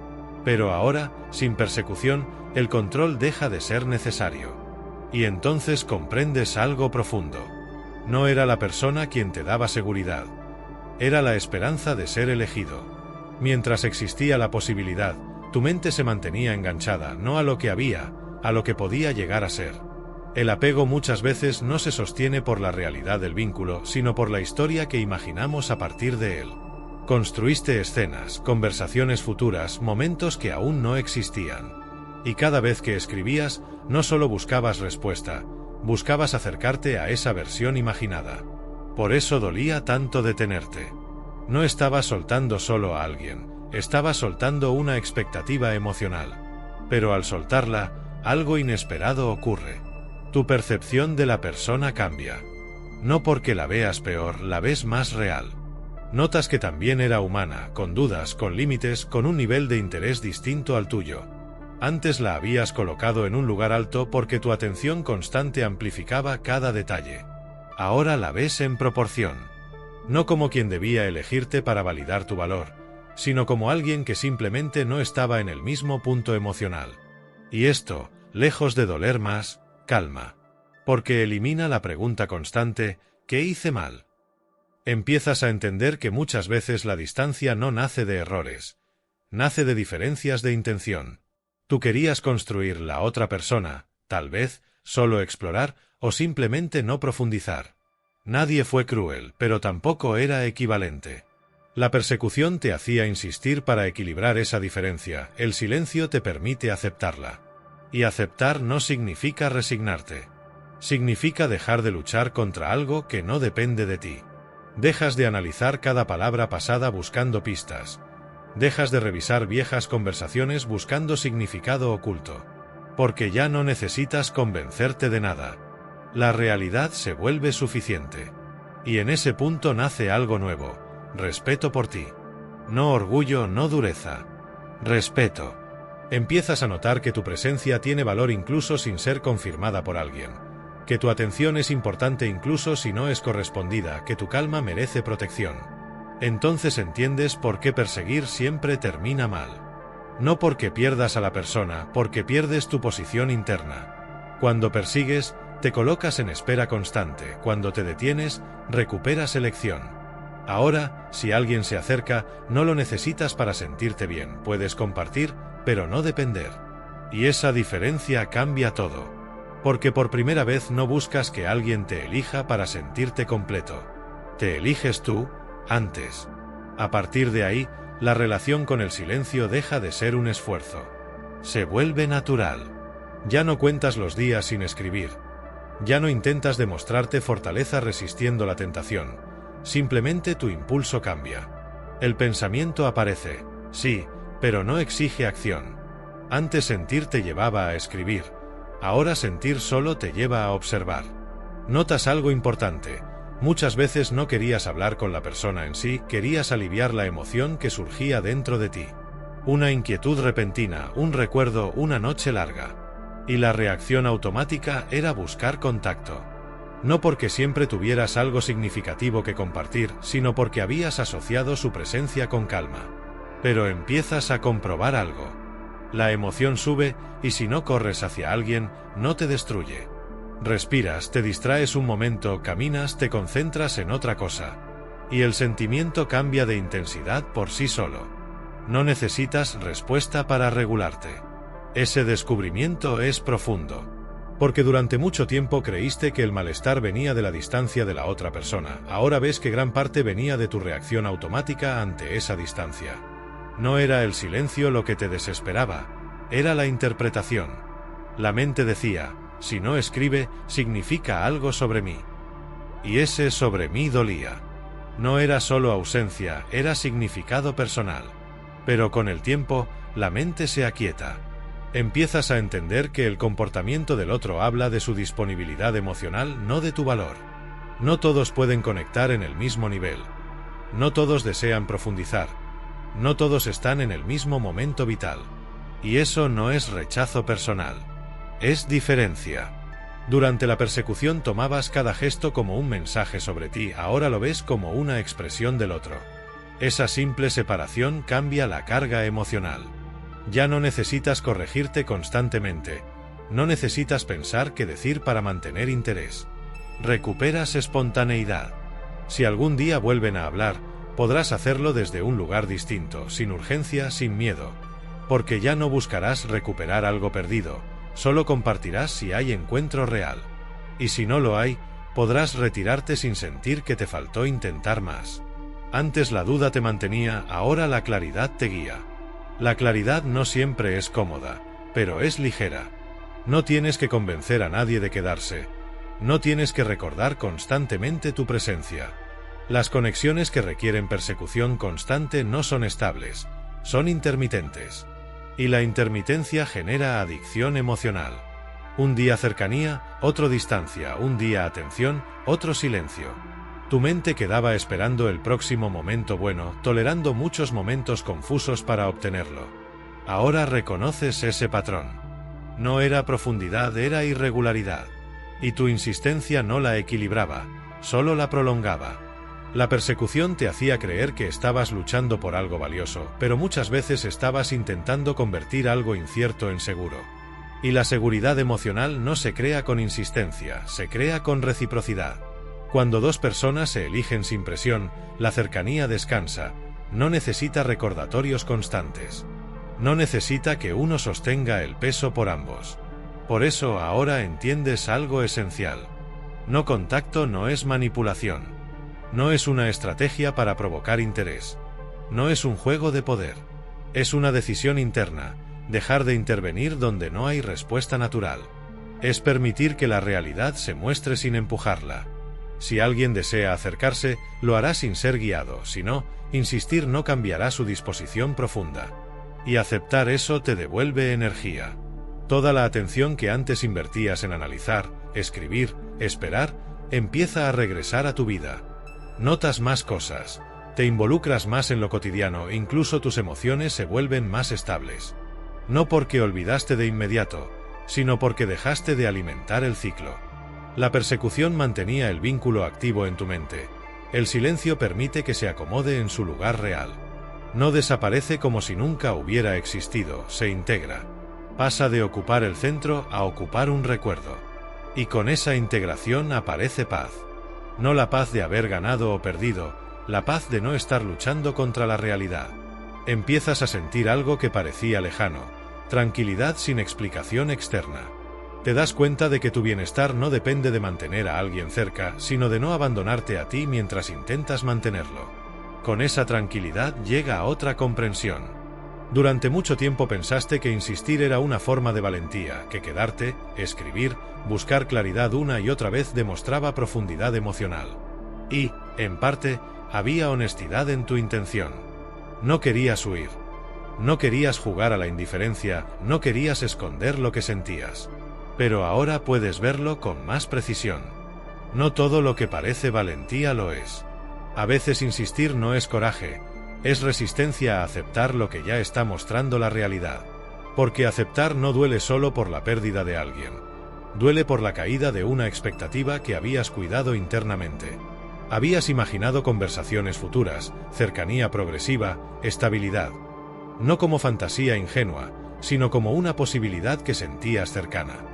Pero ahora, sin persecución, el control deja de ser necesario. Y entonces comprendes algo profundo. No era la persona quien te daba seguridad. Era la esperanza de ser elegido. Mientras existía la posibilidad, tu mente se mantenía enganchada, no a lo que había, a lo que podía llegar a ser. El apego muchas veces no se sostiene por la realidad del vínculo, sino por la historia que imaginamos a partir de él. Construiste escenas, conversaciones futuras, momentos que aún no existían. Y cada vez que escribías, no solo buscabas respuesta, buscabas acercarte a esa versión imaginada. Por eso dolía tanto detenerte. No estabas soltando solo a alguien, estabas soltando una expectativa emocional. Pero al soltarla, algo inesperado ocurre. Tu percepción de la persona cambia. No porque la veas peor, la ves más real. Notas que también era humana, con dudas, con límites, con un nivel de interés distinto al tuyo. Antes la habías colocado en un lugar alto porque tu atención constante amplificaba cada detalle. Ahora la ves en proporción. No como quien debía elegirte para validar tu valor, sino como alguien que simplemente no estaba en el mismo punto emocional. Y esto, lejos de doler más, calma. Porque elimina la pregunta constante, ¿qué hice mal? Empiezas a entender que muchas veces la distancia no nace de errores, nace de diferencias de intención. Tú querías construir la otra persona, tal vez, solo explorar, o simplemente no profundizar. Nadie fue cruel, pero tampoco era equivalente. La persecución te hacía insistir para equilibrar esa diferencia, el silencio te permite aceptarla. Y aceptar no significa resignarte. Significa dejar de luchar contra algo que no depende de ti. Dejas de analizar cada palabra pasada buscando pistas. Dejas de revisar viejas conversaciones buscando significado oculto. Porque ya no necesitas convencerte de nada. La realidad se vuelve suficiente. Y en ese punto nace algo nuevo, respeto por ti. No orgullo, no dureza. Respeto. Empiezas a notar que tu presencia tiene valor incluso sin ser confirmada por alguien. Que tu atención es importante incluso si no es correspondida, que tu calma merece protección. Entonces entiendes por qué perseguir siempre termina mal. No porque pierdas a la persona, porque pierdes tu posición interna. Cuando persigues, te colocas en espera constante. Cuando te detienes, recuperas elección. Ahora, si alguien se acerca, no lo necesitas para sentirte bien. Puedes compartir, pero no depender. Y esa diferencia cambia todo. Porque por primera vez no buscas que alguien te elija para sentirte completo. Te eliges tú, antes. A partir de ahí, la relación con el silencio deja de ser un esfuerzo. Se vuelve natural. Ya no cuentas los días sin escribir. Ya no intentas demostrarte fortaleza resistiendo la tentación. Simplemente tu impulso cambia. El pensamiento aparece, sí, pero no exige acción. Antes sentir te llevaba a escribir. Ahora sentir solo te lleva a observar. Notas algo importante. Muchas veces no querías hablar con la persona en sí, querías aliviar la emoción que surgía dentro de ti. Una inquietud repentina, un recuerdo, una noche larga. Y la reacción automática era buscar contacto. No porque siempre tuvieras algo significativo que compartir, sino porque habías asociado su presencia con calma. Pero empiezas a comprobar algo. La emoción sube, y si no corres hacia alguien, no te destruye. Respiras, te distraes un momento, caminas, te concentras en otra cosa. Y el sentimiento cambia de intensidad por sí solo. No necesitas respuesta para regularte. Ese descubrimiento es profundo. Porque durante mucho tiempo creíste que el malestar venía de la distancia de la otra persona. Ahora ves que gran parte venía de tu reacción automática ante esa distancia. No era el silencio lo que te desesperaba, era la interpretación. La mente decía, si no escribe, significa algo sobre mí. Y ese sobre mí dolía. No era solo ausencia, era significado personal. Pero con el tiempo, la mente se aquieta. Empiezas a entender que el comportamiento del otro habla de su disponibilidad emocional, no de tu valor. No todos pueden conectar en el mismo nivel. No todos desean profundizar. No todos están en el mismo momento vital. Y eso no es rechazo personal. Es diferencia. Durante la persecución tomabas cada gesto como un mensaje sobre ti, ahora lo ves como una expresión del otro. Esa simple separación cambia la carga emocional. Ya no necesitas corregirte constantemente. No necesitas pensar qué decir para mantener interés. Recuperas espontaneidad. Si algún día vuelven a hablar, podrás hacerlo desde un lugar distinto, sin urgencia, sin miedo. Porque ya no buscarás recuperar algo perdido, solo compartirás si hay encuentro real. Y si no lo hay, podrás retirarte sin sentir que te faltó intentar más. Antes la duda te mantenía, ahora la claridad te guía. La claridad no siempre es cómoda, pero es ligera. No tienes que convencer a nadie de quedarse. No tienes que recordar constantemente tu presencia. Las conexiones que requieren persecución constante no son estables, son intermitentes. Y la intermitencia genera adicción emocional. Un día cercanía, otro distancia, un día atención, otro silencio. Tu mente quedaba esperando el próximo momento bueno, tolerando muchos momentos confusos para obtenerlo. Ahora reconoces ese patrón. No era profundidad, era irregularidad. Y tu insistencia no la equilibraba, solo la prolongaba. La persecución te hacía creer que estabas luchando por algo valioso, pero muchas veces estabas intentando convertir algo incierto en seguro. Y la seguridad emocional no se crea con insistencia, se crea con reciprocidad. Cuando dos personas se eligen sin presión, la cercanía descansa, no necesita recordatorios constantes. No necesita que uno sostenga el peso por ambos. Por eso ahora entiendes algo esencial. No contacto no es manipulación. No es una estrategia para provocar interés. No es un juego de poder. Es una decisión interna, dejar de intervenir donde no hay respuesta natural. Es permitir que la realidad se muestre sin empujarla. Si alguien desea acercarse, lo hará sin ser guiado, si no, insistir no cambiará su disposición profunda. Y aceptar eso te devuelve energía. Toda la atención que antes invertías en analizar, escribir, esperar, empieza a regresar a tu vida. Notas más cosas, te involucras más en lo cotidiano, incluso tus emociones se vuelven más estables. No porque olvidaste de inmediato, sino porque dejaste de alimentar el ciclo. La persecución mantenía el vínculo activo en tu mente. El silencio permite que se acomode en su lugar real. No desaparece como si nunca hubiera existido, se integra. Pasa de ocupar el centro a ocupar un recuerdo. Y con esa integración aparece paz. No la paz de haber ganado o perdido, la paz de no estar luchando contra la realidad. Empiezas a sentir algo que parecía lejano, tranquilidad sin explicación externa. Te das cuenta de que tu bienestar no depende de mantener a alguien cerca, sino de no abandonarte a ti mientras intentas mantenerlo. Con esa tranquilidad llega otra comprensión. Durante mucho tiempo pensaste que insistir era una forma de valentía, que quedarte, escribir, buscar claridad una y otra vez demostraba profundidad emocional. Y, en parte, había honestidad en tu intención. No querías huir. No querías jugar a la indiferencia, no querías esconder lo que sentías. Pero ahora puedes verlo con más precisión. No todo lo que parece valentía lo es. A veces insistir no es coraje, es resistencia a aceptar lo que ya está mostrando la realidad. Porque aceptar no duele solo por la pérdida de alguien. Duele por la caída de una expectativa que habías cuidado internamente. Habías imaginado conversaciones futuras, cercanía progresiva, estabilidad. No como fantasía ingenua, sino como una posibilidad que sentías cercana.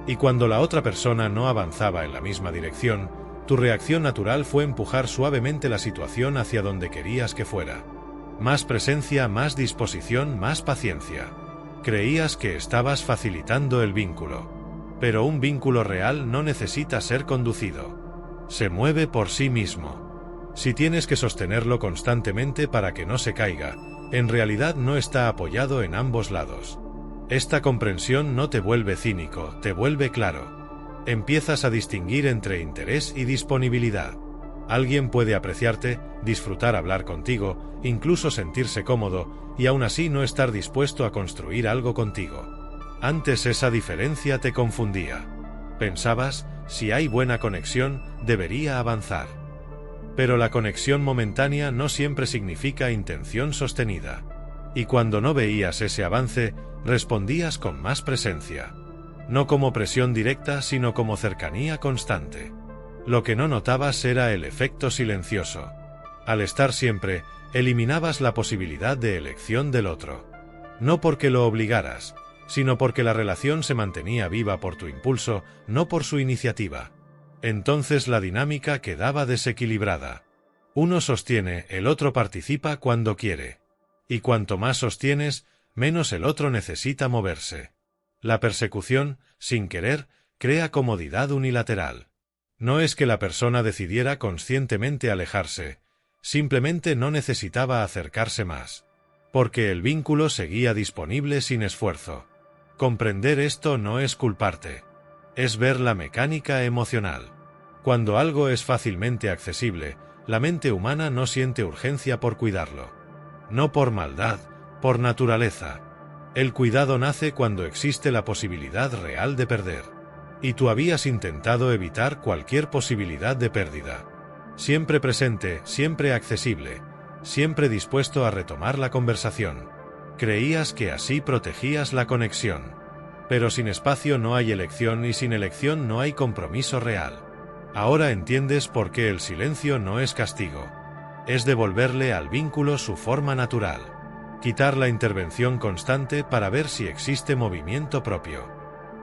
Y cuando la otra persona no avanzaba en la misma dirección, tu reacción natural fue empujar suavemente la situación hacia donde querías que fuera. Más presencia, más disposición, más paciencia. Creías que estabas facilitando el vínculo. Pero un vínculo real no necesita ser conducido. Se mueve por sí mismo. Si tienes que sostenerlo constantemente para que no se caiga, en realidad no está apoyado en ambos lados. Esta comprensión no te vuelve cínico, te vuelve claro. Empiezas a distinguir entre interés y disponibilidad. Alguien puede apreciarte, disfrutar hablar contigo, incluso sentirse cómodo, y aún así no estar dispuesto a construir algo contigo. Antes esa diferencia te confundía. Pensabas, si hay buena conexión, debería avanzar. Pero la conexión momentánea no siempre significa intención sostenida. Y cuando no veías ese avance, respondías con más presencia. No como presión directa, sino como cercanía constante. Lo que no notabas era el efecto silencioso. Al estar siempre, eliminabas la posibilidad de elección del otro. No porque lo obligaras, sino porque la relación se mantenía viva por tu impulso, no por su iniciativa. Entonces la dinámica quedaba desequilibrada. Uno sostiene, el otro participa cuando quiere. Y cuanto más sostienes, menos el otro necesita moverse. La persecución, sin querer, crea comodidad unilateral. No es que la persona decidiera conscientemente alejarse, simplemente no necesitaba acercarse más. Porque el vínculo seguía disponible sin esfuerzo. Comprender esto no es culparte. Es ver la mecánica emocional. Cuando algo es fácilmente accesible, la mente humana no siente urgencia por cuidarlo. No por maldad, por naturaleza. El cuidado nace cuando existe la posibilidad real de perder. Y tú habías intentado evitar cualquier posibilidad de pérdida. Siempre presente, siempre accesible, siempre dispuesto a retomar la conversación. Creías que así protegías la conexión. Pero sin espacio no hay elección y sin elección no hay compromiso real. Ahora entiendes por qué el silencio no es castigo. Es devolverle al vínculo su forma natural. Quitar la intervención constante para ver si existe movimiento propio.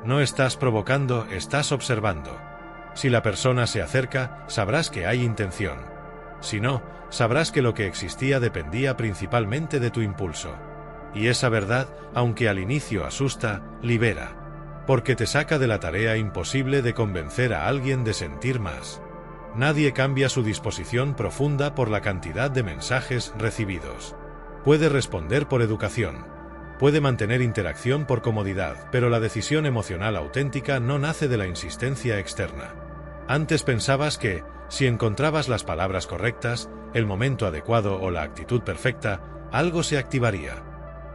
No estás provocando, estás observando. Si la persona se acerca, sabrás que hay intención. Si no, sabrás que lo que existía dependía principalmente de tu impulso. Y esa verdad, aunque al inicio asusta, libera. Porque te saca de la tarea imposible de convencer a alguien de sentir más. Nadie cambia su disposición profunda por la cantidad de mensajes recibidos. Puede responder por educación. Puede mantener interacción por comodidad, pero la decisión emocional auténtica no nace de la insistencia externa. Antes pensabas que, si encontrabas las palabras correctas, el momento adecuado o la actitud perfecta, algo se activaría.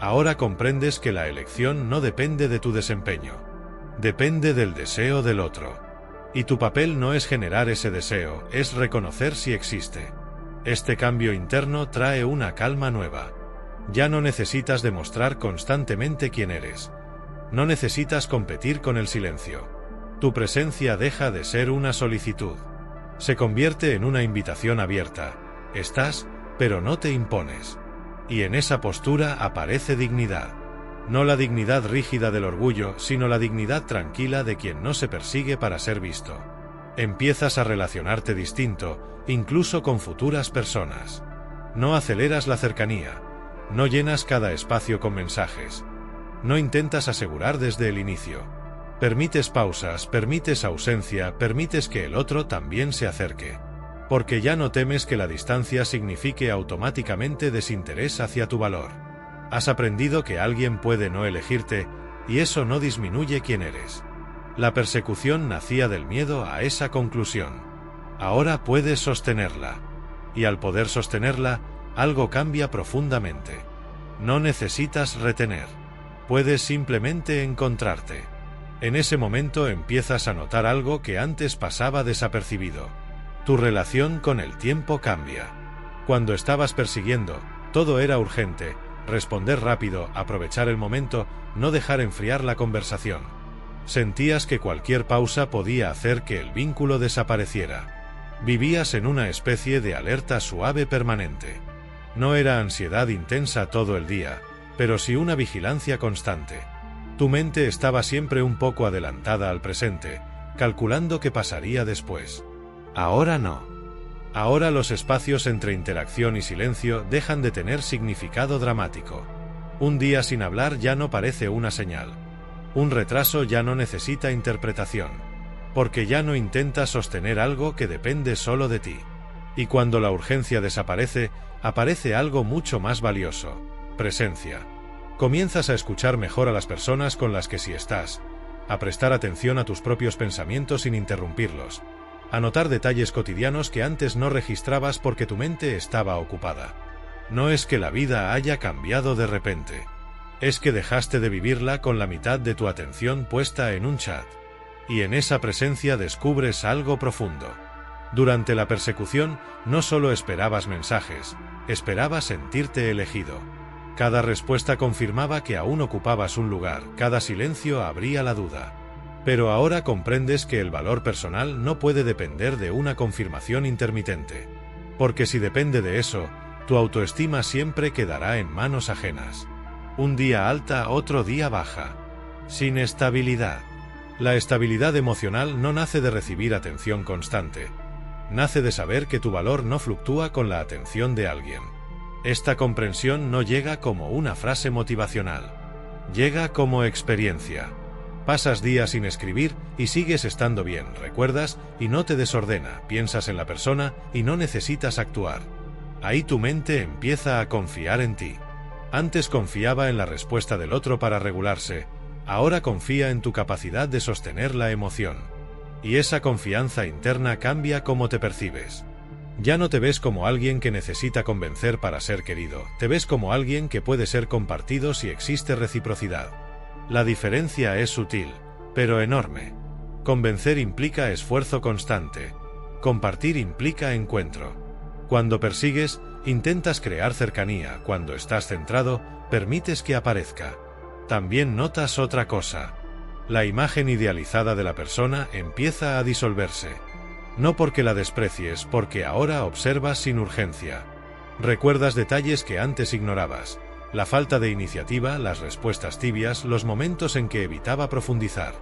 Ahora comprendes que la elección no depende de tu desempeño. Depende del deseo del otro. Y tu papel no es generar ese deseo, es reconocer si existe. Este cambio interno trae una calma nueva. Ya no necesitas demostrar constantemente quién eres. No necesitas competir con el silencio. Tu presencia deja de ser una solicitud. Se convierte en una invitación abierta. Estás, pero no te impones. Y en esa postura aparece dignidad. No la dignidad rígida del orgullo, sino la dignidad tranquila de quien no se persigue para ser visto. Empiezas a relacionarte distinto, incluso con futuras personas. No aceleras la cercanía. No llenas cada espacio con mensajes. No intentas asegurar desde el inicio. Permites pausas, permites ausencia, permites que el otro también se acerque. Porque ya no temes que la distancia signifique automáticamente desinterés hacia tu valor. Has aprendido que alguien puede no elegirte, y eso no disminuye quién eres. La persecución nacía del miedo a esa conclusión. Ahora puedes sostenerla. Y al poder sostenerla, algo cambia profundamente. No necesitas retener. Puedes simplemente encontrarte. En ese momento empiezas a notar algo que antes pasaba desapercibido. Tu relación con el tiempo cambia. Cuando estabas persiguiendo, todo era urgente. Responder rápido, aprovechar el momento, no dejar enfriar la conversación. Sentías que cualquier pausa podía hacer que el vínculo desapareciera. Vivías en una especie de alerta suave permanente. No era ansiedad intensa todo el día, pero sí una vigilancia constante. Tu mente estaba siempre un poco adelantada al presente, calculando qué pasaría después. Ahora no. Ahora los espacios entre interacción y silencio dejan de tener significado dramático. Un día sin hablar ya no parece una señal. Un retraso ya no necesita interpretación. Porque ya no intentas sostener algo que depende solo de ti. Y cuando la urgencia desaparece, aparece algo mucho más valioso: presencia. Comienzas a escuchar mejor a las personas con las que sí estás, a prestar atención a tus propios pensamientos sin interrumpirlos, a notar detalles cotidianos que antes no registrabas porque tu mente estaba ocupada. No es que la vida haya cambiado de repente. Es que dejaste de vivirla con la mitad de tu atención puesta en un chat. Y en esa presencia descubres algo profundo. Durante la persecución, no solo esperabas mensajes, esperabas sentirte elegido. Cada respuesta confirmaba que aún ocupabas un lugar, cada silencio abría la duda. Pero ahora comprendes que el valor personal no puede depender de una confirmación intermitente. Porque si depende de eso, tu autoestima siempre quedará en manos ajenas. Un día alta, otro día baja. Sin estabilidad. La estabilidad emocional no nace de recibir atención constante. Nace de saber que tu valor no fluctúa con la atención de alguien. Esta comprensión no llega como una frase motivacional. Llega como experiencia. Pasas días sin escribir y sigues estando bien, recuerdas y no te desordena, piensas en la persona y no necesitas actuar. Ahí tu mente empieza a confiar en ti. Antes confiaba en la respuesta del otro para regularse, ahora confía en tu capacidad de sostener la emoción. Y esa confianza interna cambia cómo te percibes. Ya no te ves como alguien que necesita convencer para ser querido, te ves como alguien que puede ser compartido si existe reciprocidad. La diferencia es sutil, pero enorme. Convencer implica esfuerzo constante. Compartir implica encuentro. Cuando persigues, intentas crear cercanía. Cuando estás centrado, permites que aparezca. También notas otra cosa. La imagen idealizada de la persona empieza a disolverse. No porque la desprecies, porque ahora observas sin urgencia. Recuerdas detalles que antes ignorabas, la falta de iniciativa, las respuestas tibias, los momentos en que evitaba profundizar.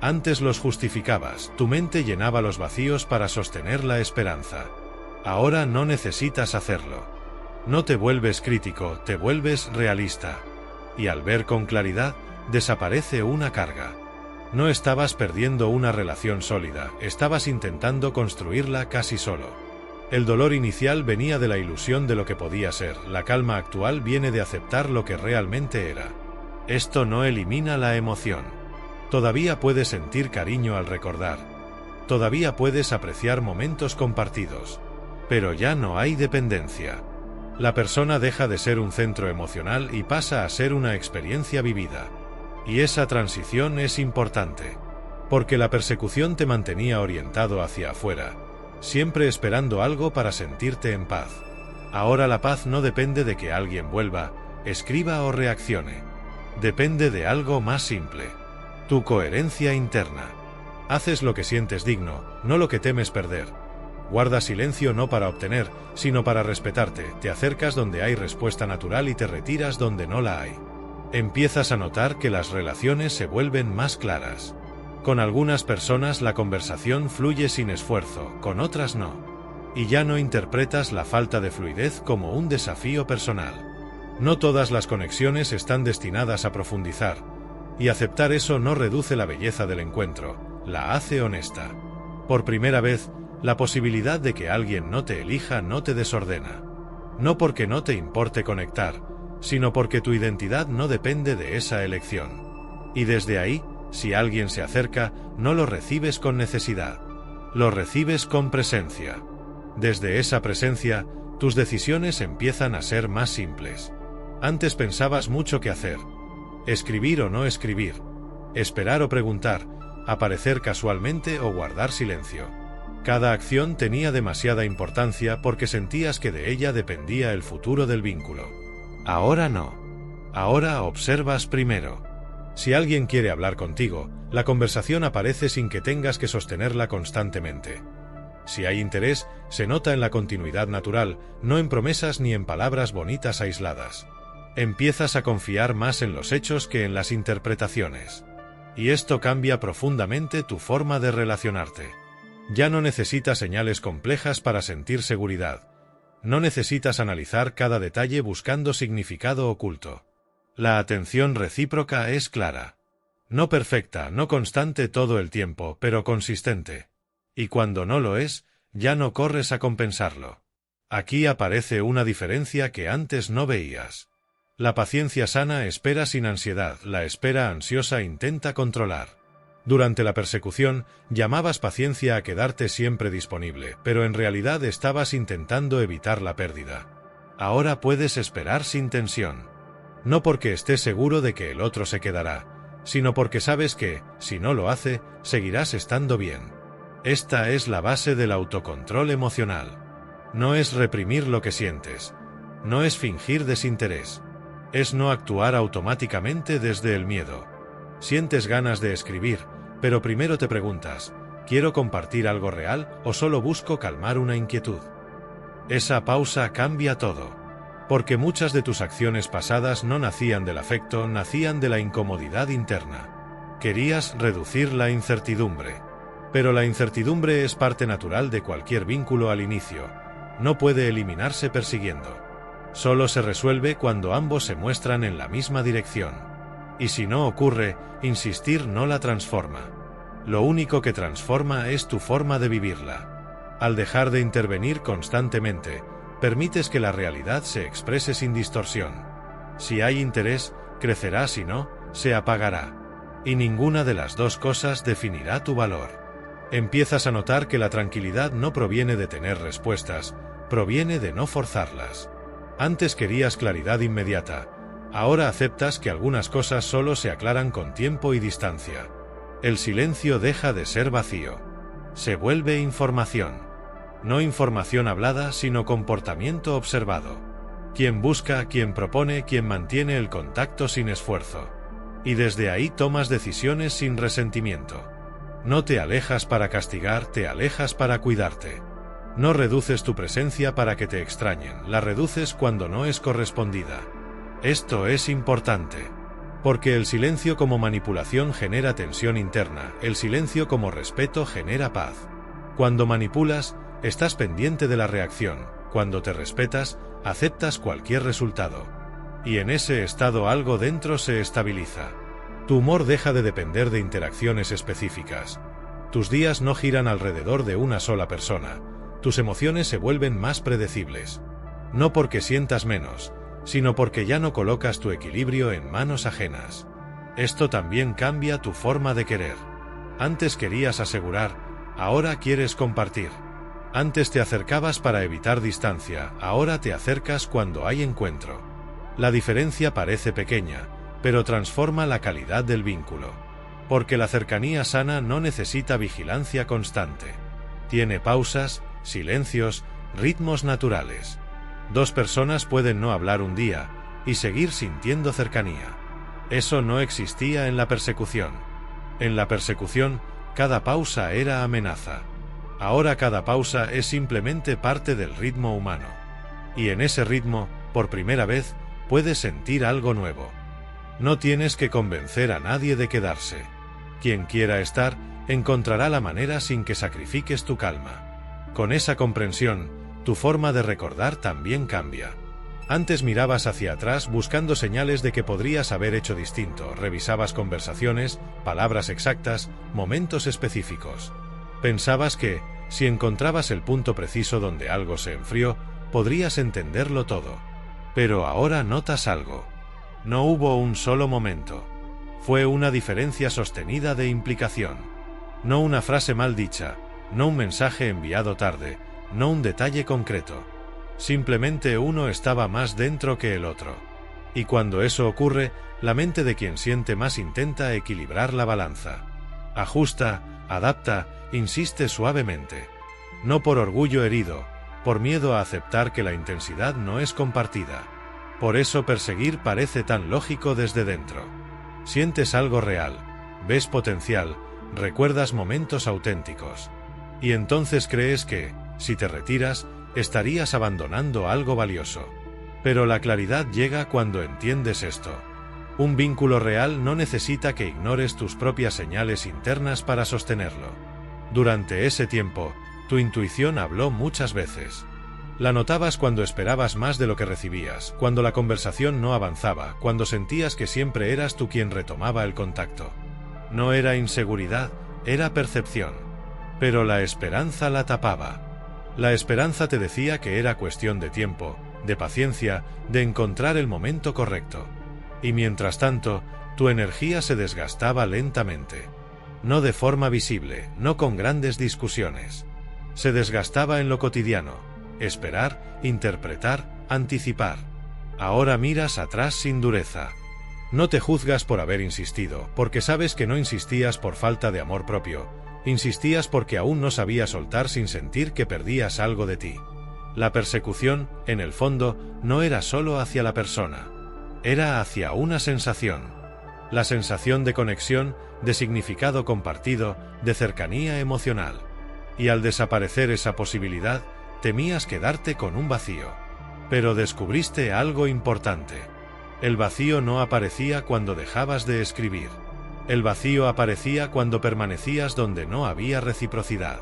Antes los justificabas, tu mente llenaba los vacíos para sostener la esperanza. Ahora no necesitas hacerlo. No te vuelves crítico, te vuelves realista. Y al ver con claridad, desaparece una carga. No estabas perdiendo una relación sólida, estabas intentando construirla casi solo. El dolor inicial venía de la ilusión de lo que podía ser, la calma actual viene de aceptar lo que realmente era. Esto no elimina la emoción. Todavía puedes sentir cariño al recordar. Todavía puedes apreciar momentos compartidos. Pero ya no hay dependencia. La persona deja de ser un centro emocional y pasa a ser una experiencia vivida. Y esa transición es importante. Porque la persecución te mantenía orientado hacia afuera, siempre esperando algo para sentirte en paz. Ahora la paz no depende de que alguien vuelva, escriba o reaccione. Depende de algo más simple. Tu coherencia interna. Haces lo que sientes digno, no lo que temes perder. Guardas silencio no para obtener, sino para respetarte. Te acercas donde hay respuesta natural y te retiras donde no la hay. Empiezas a notar que las relaciones se vuelven más claras. Con algunas personas la conversación fluye sin esfuerzo, con otras no. Y ya no interpretas la falta de fluidez como un desafío personal. No todas las conexiones están destinadas a profundizar, y aceptar eso no reduce la belleza del encuentro, la hace honesta. Por primera vez, la posibilidad de que alguien no te elija no te desordena. No porque no te importe conectar, sino porque tu identidad no depende de esa elección. Y desde ahí, si alguien se acerca, no lo recibes con necesidad. Lo recibes con presencia. Desde esa presencia, tus decisiones empiezan a ser más simples. Antes pensabas mucho qué hacer. Escribir o no escribir. Esperar o preguntar. Aparecer casualmente o guardar silencio. Cada acción tenía demasiada importancia porque sentías que de ella dependía el futuro del vínculo. Ahora no. Ahora observas primero. Si alguien quiere hablar contigo, la conversación aparece sin que tengas que sostenerla constantemente. Si hay interés, se nota en la continuidad natural, no en promesas ni en palabras bonitas aisladas. Empiezas a confiar más en los hechos que en las interpretaciones. Y esto cambia profundamente tu forma de relacionarte. Ya no necesitas señales complejas para sentir seguridad. No necesitas analizar cada detalle buscando significado oculto. La atención recíproca es clara. No perfecta, no constante todo el tiempo, pero consistente. Y cuando no lo es, ya no corres a compensarlo. Aquí aparece una diferencia que antes no veías. La paciencia sana espera sin ansiedad, la espera ansiosa intenta controlar. Durante la persecución, llamabas paciencia a quedarte siempre disponible, pero en realidad estabas intentando evitar la pérdida. Ahora puedes esperar sin tensión. No porque estés seguro de que el otro se quedará, sino porque sabes que, si no lo hace, seguirás estando bien. Esta es la base del autocontrol emocional. No es reprimir lo que sientes. No es fingir desinterés. Es no actuar automáticamente desde el miedo. Sientes ganas de escribir, pero primero te preguntas, ¿quiero compartir algo real o solo busco calmar una inquietud? Esa pausa cambia todo. Porque muchas de tus acciones pasadas no nacían del afecto, nacían de la incomodidad interna. Querías reducir la incertidumbre. Pero la incertidumbre es parte natural de cualquier vínculo al inicio. No puede eliminarse persiguiendo. Solo se resuelve cuando ambos se muestran en la misma dirección. Y si no ocurre, insistir no la transforma. Lo único que transforma es tu forma de vivirla. Al dejar de intervenir constantemente, permites que la realidad se exprese sin distorsión. Si hay interés, crecerá, si no, se apagará. Y ninguna de las dos cosas definirá tu valor. Empiezas a notar que la tranquilidad no proviene de tener respuestas, proviene de no forzarlas. Antes querías claridad inmediata. Ahora aceptas que algunas cosas solo se aclaran con tiempo y distancia. El silencio deja de ser vacío. Se vuelve información. No información hablada, sino comportamiento observado. Quien busca, quien propone, quien mantiene el contacto sin esfuerzo. Y desde ahí tomas decisiones sin resentimiento. No te alejas para castigar, te alejas para cuidarte. No reduces tu presencia para que te extrañen, la reduces cuando no es correspondida. Esto es importante. Porque el silencio como manipulación genera tensión interna, el silencio como respeto genera paz. Cuando manipulas, estás pendiente de la reacción, cuando te respetas, aceptas cualquier resultado. Y en ese estado algo dentro se estabiliza. Tu humor deja de depender de interacciones específicas. Tus días no giran alrededor de una sola persona. Tus emociones se vuelven más predecibles. No porque sientas menos, sino porque ya no colocas tu equilibrio en manos ajenas. Esto también cambia tu forma de querer. Antes querías asegurar, ahora quieres compartir. Antes te acercabas para evitar distancia, ahora te acercas cuando hay encuentro. La diferencia parece pequeña, pero transforma la calidad del vínculo. Porque la cercanía sana no necesita vigilancia constante. Tiene pausas, silencios, ritmos naturales. Dos personas pueden no hablar un día y seguir sintiendo cercanía. Eso no existía en la persecución. En la persecución, cada pausa era amenaza. Ahora cada pausa es simplemente parte del ritmo humano. Y en ese ritmo, por primera vez, puedes sentir algo nuevo. No tienes que convencer a nadie de quedarse. Quien quiera estar, encontrará la manera sin que sacrifiques tu calma. Con esa comprensión, tu forma de recordar también cambia. Antes mirabas hacia atrás buscando señales de que podrías haber hecho distinto, revisabas conversaciones, palabras exactas, momentos específicos. Pensabas que, si encontrabas el punto preciso donde algo se enfrió, podrías entenderlo todo. Pero ahora notas algo. No hubo un solo momento. Fue una diferencia sostenida de implicación. No una frase mal dicha, no un mensaje enviado tarde, no un detalle concreto. Simplemente uno estaba más dentro que el otro. Y cuando eso ocurre, la mente de quien siente más intenta equilibrar la balanza. Ajusta, adapta, insiste suavemente. No por orgullo herido, por miedo a aceptar que la intensidad no es compartida. Por eso perseguir parece tan lógico desde dentro. Sientes algo real, ves potencial, recuerdas momentos auténticos. Y entonces crees que, si te retiras, estarías abandonando algo valioso. Pero la claridad llega cuando entiendes esto. Un vínculo real no necesita que ignores tus propias señales internas para sostenerlo. Durante ese tiempo, tu intuición habló muchas veces. La notabas cuando esperabas más de lo que recibías, cuando la conversación no avanzaba, cuando sentías que siempre eras tú quien retomaba el contacto. No era inseguridad, era percepción. Pero la esperanza la tapaba. La esperanza te decía que era cuestión de tiempo, de paciencia, de encontrar el momento correcto. Y mientras tanto, tu energía se desgastaba lentamente. No de forma visible, no con grandes discusiones. Se desgastaba en lo cotidiano. Esperar, interpretar, anticipar. Ahora miras atrás sin dureza. No te juzgas por haber insistido, porque sabes que no insistías por falta de amor propio. Insistías porque aún no sabías soltar sin sentir que perdías algo de ti. La persecución, en el fondo, no era solo hacia la persona. Era hacia una sensación. La sensación de conexión, de significado compartido, de cercanía emocional. Y al desaparecer esa posibilidad, temías quedarte con un vacío. Pero descubriste algo importante. El vacío no aparecía cuando dejabas de escribir. El vacío aparecía cuando permanecías donde no había reciprocidad.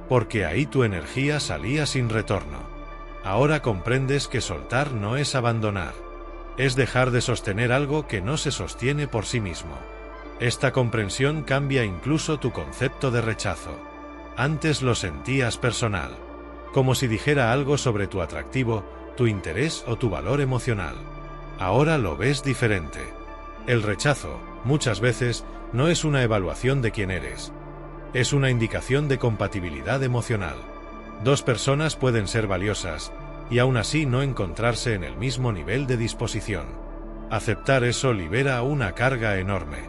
Porque ahí tu energía salía sin retorno. Ahora comprendes que soltar no es abandonar. Es dejar de sostener algo que no se sostiene por sí mismo. Esta comprensión cambia incluso tu concepto de rechazo. Antes lo sentías personal. Como si dijera algo sobre tu atractivo, tu interés o tu valor emocional. Ahora lo ves diferente. El rechazo, muchas veces, no es una evaluación de quién eres. Es una indicación de compatibilidad emocional. Dos personas pueden ser valiosas, y aún así no encontrarse en el mismo nivel de disposición. Aceptar eso libera una carga enorme.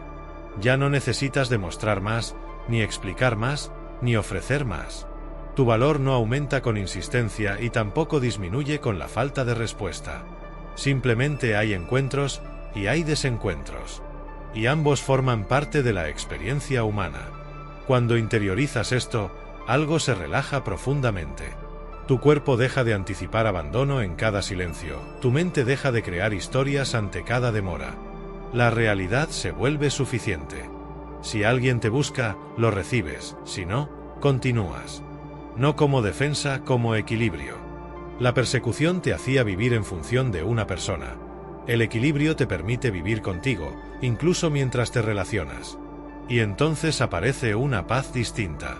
Ya no necesitas demostrar más, ni explicar más, ni ofrecer más. Tu valor no aumenta con insistencia y tampoco disminuye con la falta de respuesta. Simplemente hay encuentros y hay desencuentros. Y ambos forman parte de la experiencia humana. Cuando interiorizas esto, algo se relaja profundamente. Tu cuerpo deja de anticipar abandono en cada silencio, tu mente deja de crear historias ante cada demora. La realidad se vuelve suficiente. Si alguien te busca, lo recibes, si no, continúas. No como defensa, como equilibrio. La persecución te hacía vivir en función de una persona. El equilibrio te permite vivir contigo, incluso mientras te relacionas. Y entonces aparece una paz distinta.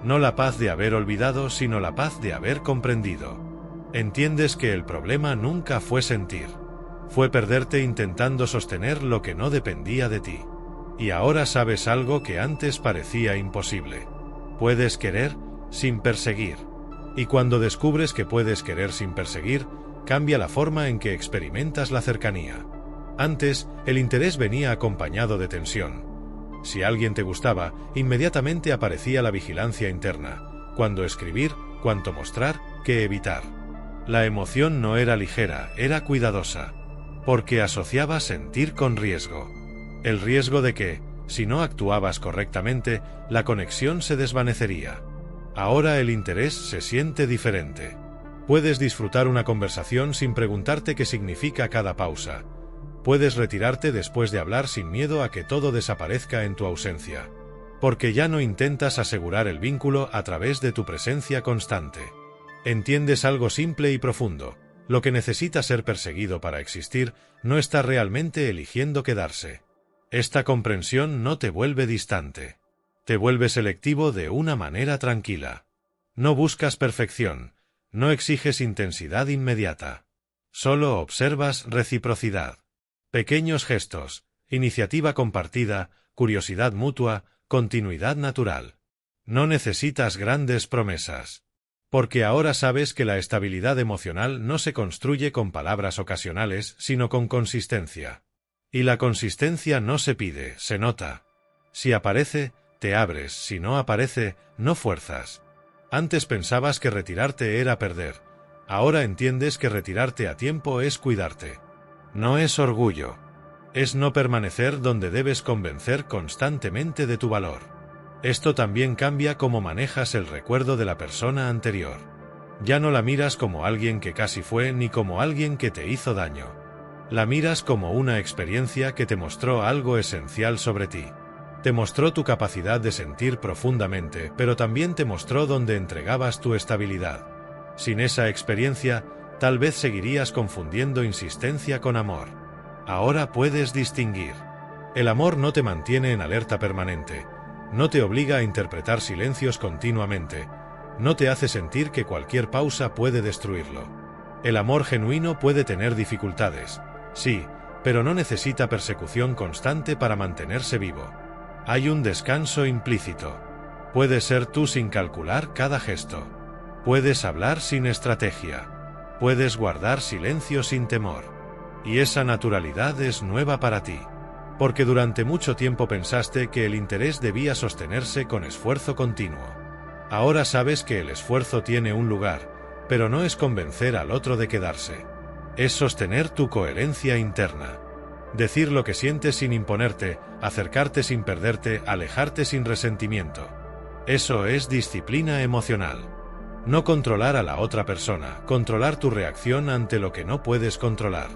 No la paz de haber olvidado, sino la paz de haber comprendido. Entiendes que el problema nunca fue sentir. Fue perderte intentando sostener lo que no dependía de ti. Y ahora sabes algo que antes parecía imposible. Puedes querer sin perseguir. Y cuando descubres que puedes querer sin perseguir, cambia la forma en que experimentas la cercanía. Antes, el interés venía acompañado de tensión. Si alguien te gustaba, inmediatamente aparecía la vigilancia interna. Cuándo escribir, cuánto mostrar, qué evitar. La emoción no era ligera, era cuidadosa. Porque asociaba sentir con riesgo. El riesgo de que, si no actuabas correctamente, la conexión se desvanecería. Ahora el interés se siente diferente. Puedes disfrutar una conversación sin preguntarte qué significa cada pausa. Puedes retirarte después de hablar sin miedo a que todo desaparezca en tu ausencia. Porque ya no intentas asegurar el vínculo a través de tu presencia constante. Entiendes algo simple y profundo. Lo que necesita ser perseguido para existir no está realmente eligiendo quedarse. Esta comprensión no te vuelve distante. Te vuelve selectivo de una manera tranquila. No buscas perfección. No exiges intensidad inmediata. Solo observas reciprocidad. Pequeños gestos, iniciativa compartida, curiosidad mutua, continuidad natural. No necesitas grandes promesas. Porque ahora sabes que la estabilidad emocional no se construye con palabras ocasionales, sino con consistencia. Y la consistencia no se pide, se nota. Si aparece, te abres, si no aparece, no fuerzas. Antes pensabas que retirarte era perder. Ahora entiendes que retirarte a tiempo es cuidarte. No es orgullo. Es no permanecer donde debes convencer constantemente de tu valor. Esto también cambia cómo manejas el recuerdo de la persona anterior. Ya no la miras como alguien que casi fue ni como alguien que te hizo daño. La miras como una experiencia que te mostró algo esencial sobre ti. Te mostró tu capacidad de sentir profundamente, pero también te mostró dónde entregabas tu estabilidad. Sin esa experiencia, tal vez seguirías confundiendo insistencia con amor. Ahora puedes distinguir. El amor no te mantiene en alerta permanente. No te obliga a interpretar silencios continuamente. No te hace sentir que cualquier pausa puede destruirlo. El amor genuino puede tener dificultades, sí, pero no necesita persecución constante para mantenerse vivo. Hay un descanso implícito. Puedes ser tú sin calcular cada gesto. Puedes hablar sin estrategia. Puedes guardar silencio sin temor. Y esa naturalidad es nueva para ti. Porque durante mucho tiempo pensaste que el interés debía sostenerse con esfuerzo continuo. Ahora sabes que el esfuerzo tiene un lugar, pero no es convencer al otro de quedarse. Es sostener tu coherencia interna. Decir lo que sientes sin imponerte, acercarte sin perderte, alejarte sin resentimiento. Eso es disciplina emocional. No controlar a la otra persona, controlar tu reacción ante lo que no puedes controlar.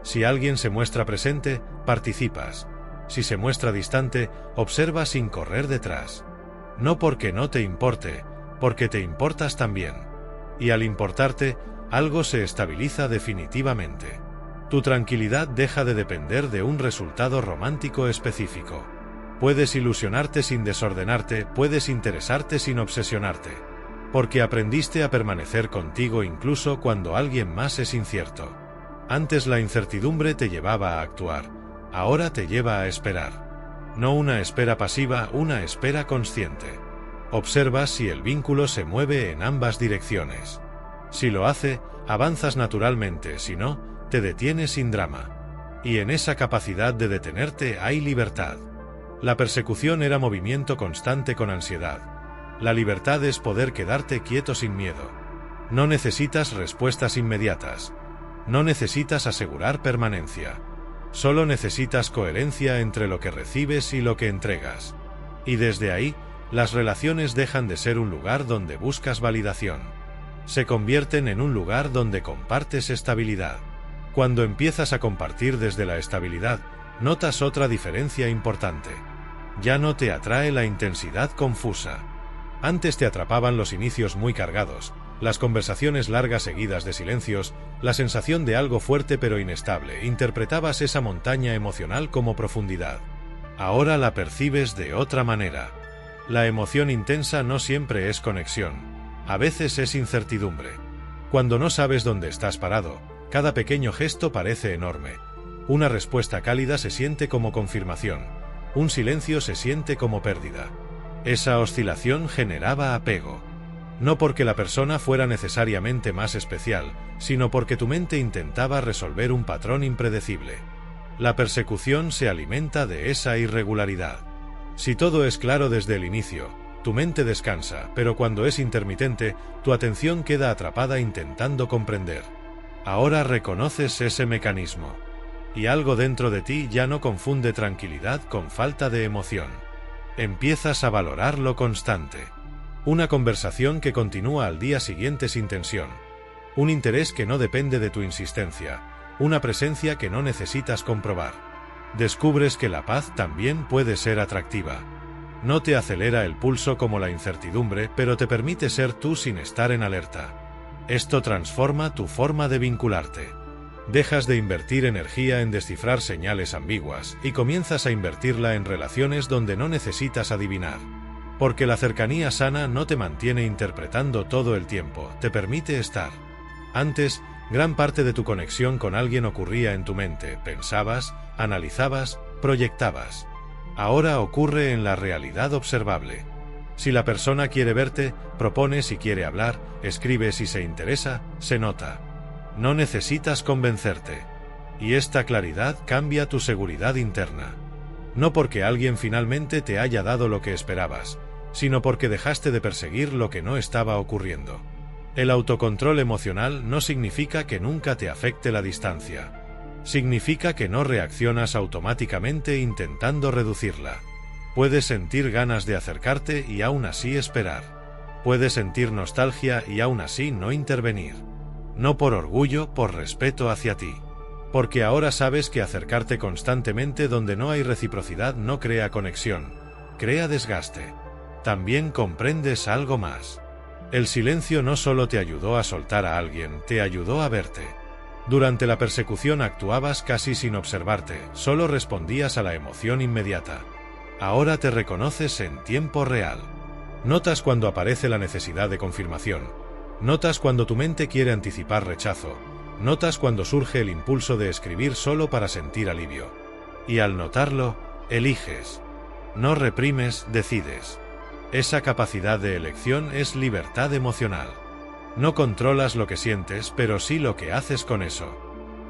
Si alguien se muestra presente, participas. Si se muestra distante, observa sin correr detrás. No porque no te importe, porque te importas también. Y al importarte, algo se estabiliza definitivamente. Tu tranquilidad deja de depender de un resultado romántico específico. Puedes ilusionarte sin desordenarte, puedes interesarte sin obsesionarte. Porque aprendiste a permanecer contigo incluso cuando alguien más es incierto. Antes la incertidumbre te llevaba a actuar, ahora te lleva a esperar. No una espera pasiva, una espera consciente. Observa si el vínculo se mueve en ambas direcciones. Si lo hace, avanzas naturalmente, si no, te detienes sin drama. Y en esa capacidad de detenerte hay libertad. La persecución era movimiento constante con ansiedad. La libertad es poder quedarte quieto sin miedo. No necesitas respuestas inmediatas. No necesitas asegurar permanencia. Solo necesitas coherencia entre lo que recibes y lo que entregas. Y desde ahí, Las relaciones dejan de ser un lugar donde buscas validación. Se convierten en un lugar donde compartes estabilidad. Cuando empiezas a compartir desde la estabilidad, notas otra diferencia importante. Ya no te atrae la intensidad confusa. Antes te atrapaban los inicios muy cargados, las conversaciones largas seguidas de silencios, la sensación de algo fuerte pero inestable. Interpretabas esa montaña emocional como profundidad. Ahora la percibes de otra manera. La emoción intensa no siempre es conexión. A veces es incertidumbre. Cuando no sabes dónde estás parado, cada pequeño gesto parece enorme. Una respuesta cálida se siente como confirmación. Un silencio se siente como pérdida. Esa oscilación generaba apego. No porque la persona fuera necesariamente más especial, sino porque tu mente intentaba resolver un patrón impredecible. La persecución se alimenta de esa irregularidad. Si todo es claro desde el inicio, tu mente descansa, pero cuando es intermitente, tu atención queda atrapada intentando comprender. Ahora reconoces ese mecanismo. Y algo dentro de ti ya no confunde tranquilidad con falta de emoción. Empiezas a valorar lo constante. Una conversación que continúa al día siguiente sin tensión. Un interés que no depende de tu insistencia. Una presencia que no necesitas comprobar. Descubres que la paz también puede ser atractiva. No te acelera el pulso como la incertidumbre, pero te permite ser tú sin estar en alerta. Esto transforma tu forma de vincularte. Dejas de invertir energía en descifrar señales ambiguas y comienzas a invertirla en relaciones donde no necesitas adivinar. Porque la cercanía sana no te mantiene interpretando todo el tiempo, te permite estar. Antes, gran parte de tu conexión con alguien ocurría en tu mente, pensabas, analizabas, proyectabas. Ahora ocurre en la realidad observable. Si la persona quiere verte, propone si quiere hablar, escribe si se interesa, se nota. No necesitas convencerte. Y esta claridad cambia tu seguridad interna. No porque alguien finalmente te haya dado lo que esperabas, sino porque dejaste de perseguir lo que no estaba ocurriendo. El autocontrol emocional no significa que nunca te afecte la distancia. Significa que no reaccionas automáticamente intentando reducirla. Puedes sentir ganas de acercarte y aún así esperar. Puedes sentir nostalgia y aún así no intervenir. No por orgullo, por respeto hacia ti. Porque ahora sabes que acercarte constantemente donde no hay reciprocidad no crea conexión, crea desgaste. También comprendes algo más. El silencio no solo te ayudó a soltar a alguien, te ayudó a verte. Durante la persecución actuabas casi sin observarte, solo respondías a la emoción inmediata. Ahora te reconoces en tiempo real. Notas cuando aparece la necesidad de confirmación. Notas cuando tu mente quiere anticipar rechazo. Notas cuando surge el impulso de escribir solo para sentir alivio. Y al notarlo, eliges. No reprimes, decides. Esa capacidad de elección es libertad emocional. No controlas lo que sientes, pero sí lo que haces con eso.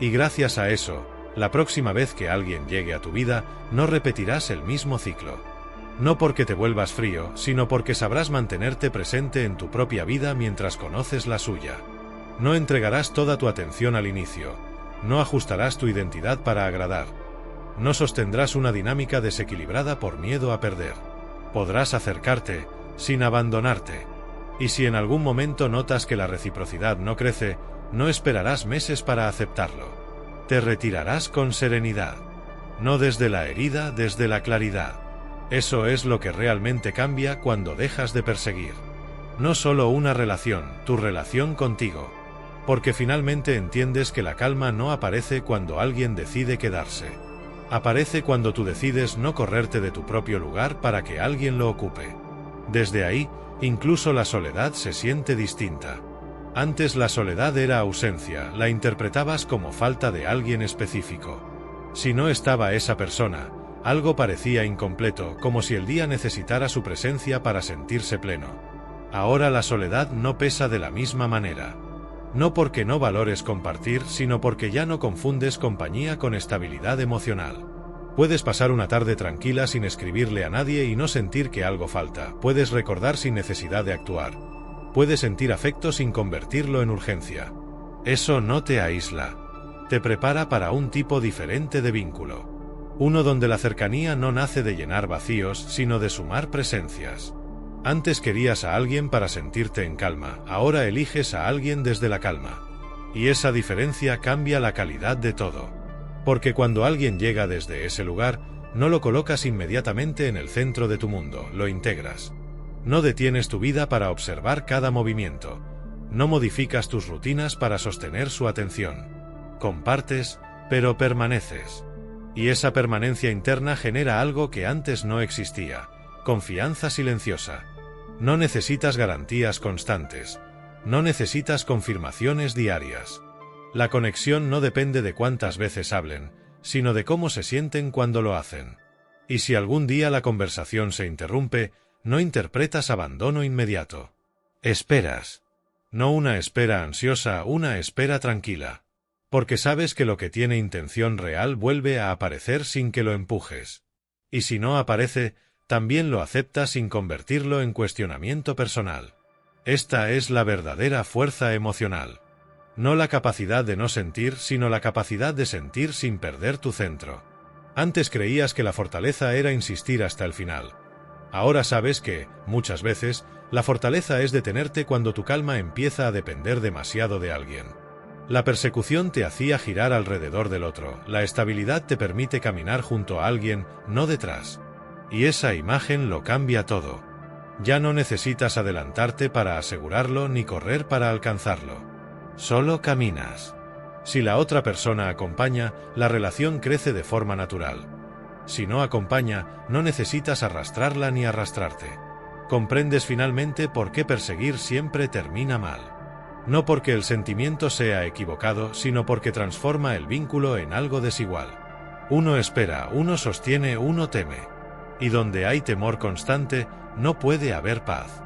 Y gracias a eso, la próxima vez que alguien llegue a tu vida, no repetirás el mismo ciclo. No porque te vuelvas frío, sino porque sabrás mantenerte presente en tu propia vida mientras conoces la suya. No entregarás toda tu atención al inicio. No ajustarás tu identidad para agradar. No sostendrás una dinámica desequilibrada por miedo a perder. Podrás acercarte, sin abandonarte. Y si en algún momento notas que la reciprocidad no crece, no esperarás meses para aceptarlo. Te retirarás con serenidad. No desde la herida, desde la claridad. Eso es lo que realmente cambia cuando dejas de perseguir. No solo una relación, tu relación contigo. Porque finalmente entiendes que la calma no aparece cuando alguien decide quedarse. Aparece cuando tú decides no correrte de tu propio lugar para que alguien lo ocupe. Desde ahí, incluso la soledad se siente distinta. Antes la soledad era ausencia, la interpretabas como falta de alguien específico. Si no estaba esa persona, algo parecía incompleto, como si el día necesitara su presencia para sentirse pleno. Ahora la soledad no pesa de la misma manera. No porque no valores compartir, sino porque ya no confundes compañía con estabilidad emocional. Puedes pasar una tarde tranquila sin escribirle a nadie y no sentir que algo falta. Puedes recordar sin necesidad de actuar. Puedes sentir afecto sin convertirlo en urgencia. Eso no te aísla. Te prepara para un tipo diferente de vínculo. Uno donde la cercanía no nace de llenar vacíos, sino de sumar presencias. Antes querías a alguien para sentirte en calma, ahora eliges a alguien desde la calma. Y esa diferencia cambia la calidad de todo. Porque cuando alguien llega desde ese lugar, no lo colocas inmediatamente en el centro de tu mundo, lo integras. No detienes tu vida para observar cada movimiento. No modificas tus rutinas para sostener su atención. Compartes, pero permaneces. Y esa permanencia interna genera algo que antes no existía: confianza silenciosa. No necesitas garantías constantes. No necesitas confirmaciones diarias. La conexión no depende de cuántas veces hablen, sino de cómo se sienten cuando lo hacen. Y si algún día la conversación se interrumpe, no interpretas abandono inmediato. Esperas. No una espera ansiosa, una espera tranquila. Porque sabes que lo que tiene intención real vuelve a aparecer sin que lo empujes. Y si no aparece, también lo aceptas sin convertirlo en cuestionamiento personal. Esta es la verdadera fuerza emocional. No la capacidad de no sentir, sino la capacidad de sentir sin perder tu centro. Antes creías que la fortaleza era insistir hasta el final. Ahora sabes que, muchas veces, la fortaleza es detenerte cuando tu calma empieza a depender demasiado de alguien. La persecución te hacía girar alrededor del otro, la estabilidad te permite caminar junto a alguien, no detrás. Y esa imagen lo cambia todo. Ya no necesitas adelantarte para asegurarlo ni correr para alcanzarlo. Solo caminas. Si la otra persona acompaña, la relación crece de forma natural. Si no acompaña, no necesitas arrastrarla ni arrastrarte. Comprendes finalmente por qué perseguir siempre termina mal. No porque el sentimiento sea equivocado, sino porque transforma el vínculo en algo desigual. Uno espera, uno sostiene, uno teme. Y donde hay temor constante, no puede haber paz.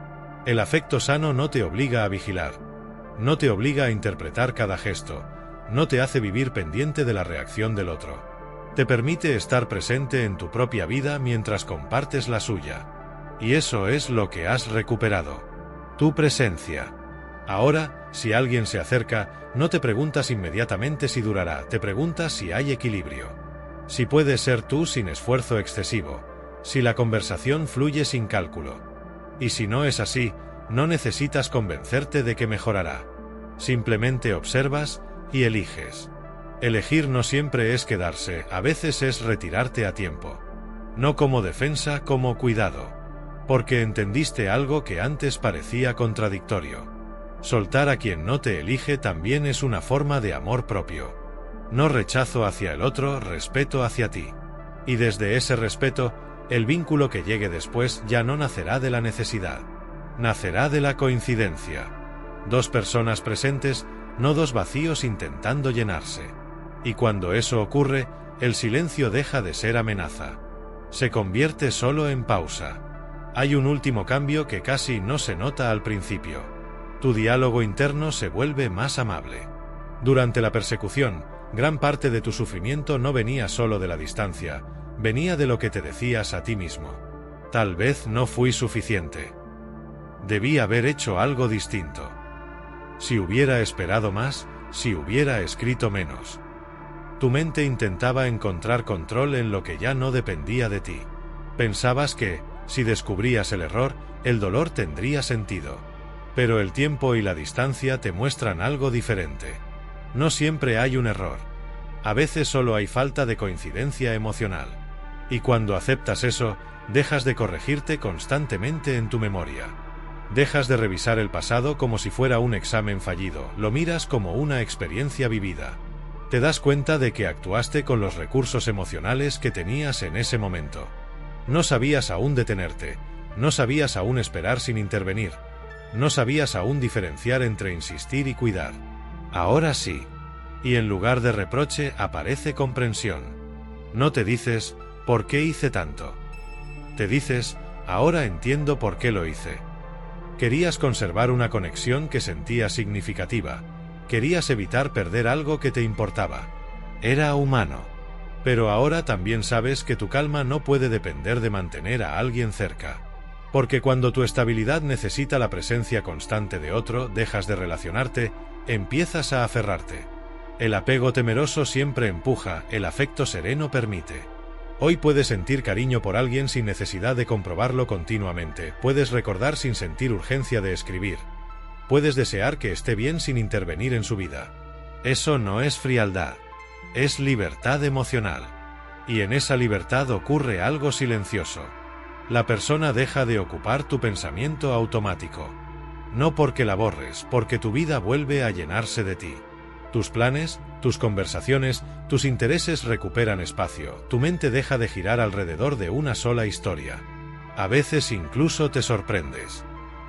El afecto sano no te obliga a vigilar. No te obliga a interpretar cada gesto. No te hace vivir pendiente de la reacción del otro. Te permite estar presente en tu propia vida mientras compartes la suya. Y eso es lo que has recuperado. Tu presencia. Ahora, si alguien se acerca, no te preguntas inmediatamente si durará, te preguntas si hay equilibrio. Si puedes ser tú sin esfuerzo excesivo. Si la conversación fluye sin cálculo. Y si no es así, no necesitas convencerte de que mejorará. Simplemente observas y eliges. Elegir no siempre es quedarse, a veces es retirarte a tiempo. No como defensa, como cuidado. Porque entendiste algo que antes parecía contradictorio. Soltar a quien no te elige también es una forma de amor propio. No rechazo hacia el otro, respeto hacia ti. Y desde ese respeto, el vínculo que llegue después ya no nacerá de la necesidad. Nacerá de la coincidencia. Dos personas presentes, no dos vacíos intentando llenarse. Y cuando eso ocurre, el silencio deja de ser amenaza. Se convierte solo en pausa. Hay un último cambio que casi no se nota al principio. Tu diálogo interno se vuelve más amable. Durante la persecución, gran parte de tu sufrimiento no venía solo de la distancia, venía de lo que te decías a ti mismo. Tal vez no fui suficiente. Debí haber hecho algo distinto. Si hubiera esperado más, si hubiera escrito menos. Tu mente intentaba encontrar control en lo que ya no dependía de ti. Pensabas que, si descubrías el error, el dolor tendría sentido. Pero el tiempo y la distancia te muestran algo diferente. No siempre hay un error. A veces solo hay falta de coincidencia emocional. Y cuando aceptas eso, dejas de corregirte constantemente en tu memoria. Dejas de revisar el pasado como si fuera un examen fallido, lo miras como una experiencia vivida. Te das cuenta de que actuaste con los recursos emocionales que tenías en ese momento. No sabías aún detenerte, no sabías aún esperar sin intervenir, no sabías aún diferenciar entre insistir y cuidar. Ahora sí. Y en lugar de reproche aparece comprensión. No te dices, ¿por qué hice tanto? Te dices, ahora entiendo por qué lo hice. Querías conservar una conexión que sentías significativa. Querías evitar perder algo que te importaba. Era humano. Pero ahora también sabes que tu calma no puede depender de mantener a alguien cerca. Porque cuando tu estabilidad necesita la presencia constante de otro, dejas de relacionarte, empiezas a aferrarte. El apego temeroso siempre empuja, el afecto sereno permite. Hoy puedes sentir cariño por alguien sin necesidad de comprobarlo continuamente, puedes recordar sin sentir urgencia de escribir, puedes desear que esté bien sin intervenir en su vida. Eso no es frialdad, es libertad emocional. Y en esa libertad ocurre algo silencioso. La persona deja de ocupar tu pensamiento automático. No porque la borres, porque tu vida vuelve a llenarse de ti. Tus planes, tus conversaciones, tus intereses recuperan espacio, tu mente deja de girar alrededor de una sola historia. A veces incluso te sorprendes.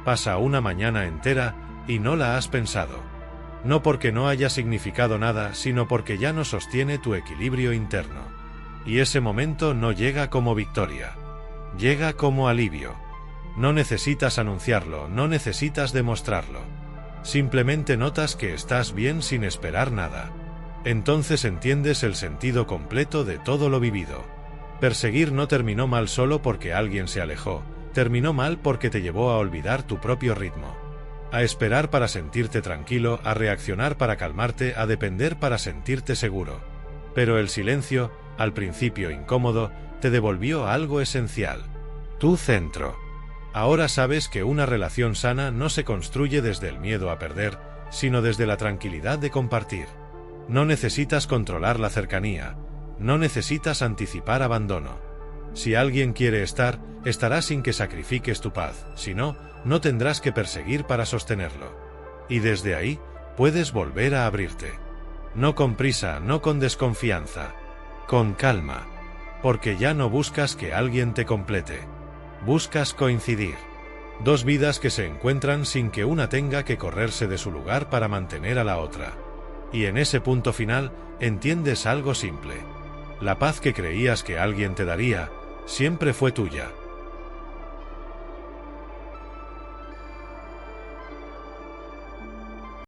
Pasa una mañana entera y no la has pensado. No porque no haya significado nada, sino porque ya no sostiene tu equilibrio interno. Y ese momento no llega como victoria. Llega como alivio. No necesitas anunciarlo, no necesitas demostrarlo. Simplemente notas que estás bien sin esperar nada. Entonces entiendes el sentido completo de todo lo vivido. Perseguir no terminó mal solo porque alguien se alejó, terminó mal porque te llevó a olvidar tu propio ritmo. A esperar para sentirte tranquilo, a reaccionar para calmarte, a depender para sentirte seguro. Pero el silencio, al principio incómodo, te devolvió algo esencial. Tu centro. Ahora sabes que una relación sana no se construye desde el miedo a perder, sino desde la tranquilidad de compartir. No necesitas controlar la cercanía, no necesitas anticipar abandono. Si alguien quiere estar, estará sin que sacrifiques tu paz, si no, no tendrás que perseguir para sostenerlo. Y desde ahí, puedes volver a abrirte. No con prisa, no con desconfianza, con calma. Porque ya no buscas que alguien te complete. Buscas coincidir. Dos vidas que se encuentran sin que una tenga que correrse de su lugar para mantener a la otra. Y en ese punto final, entiendes algo simple. La paz que creías que alguien te daría, siempre fue tuya.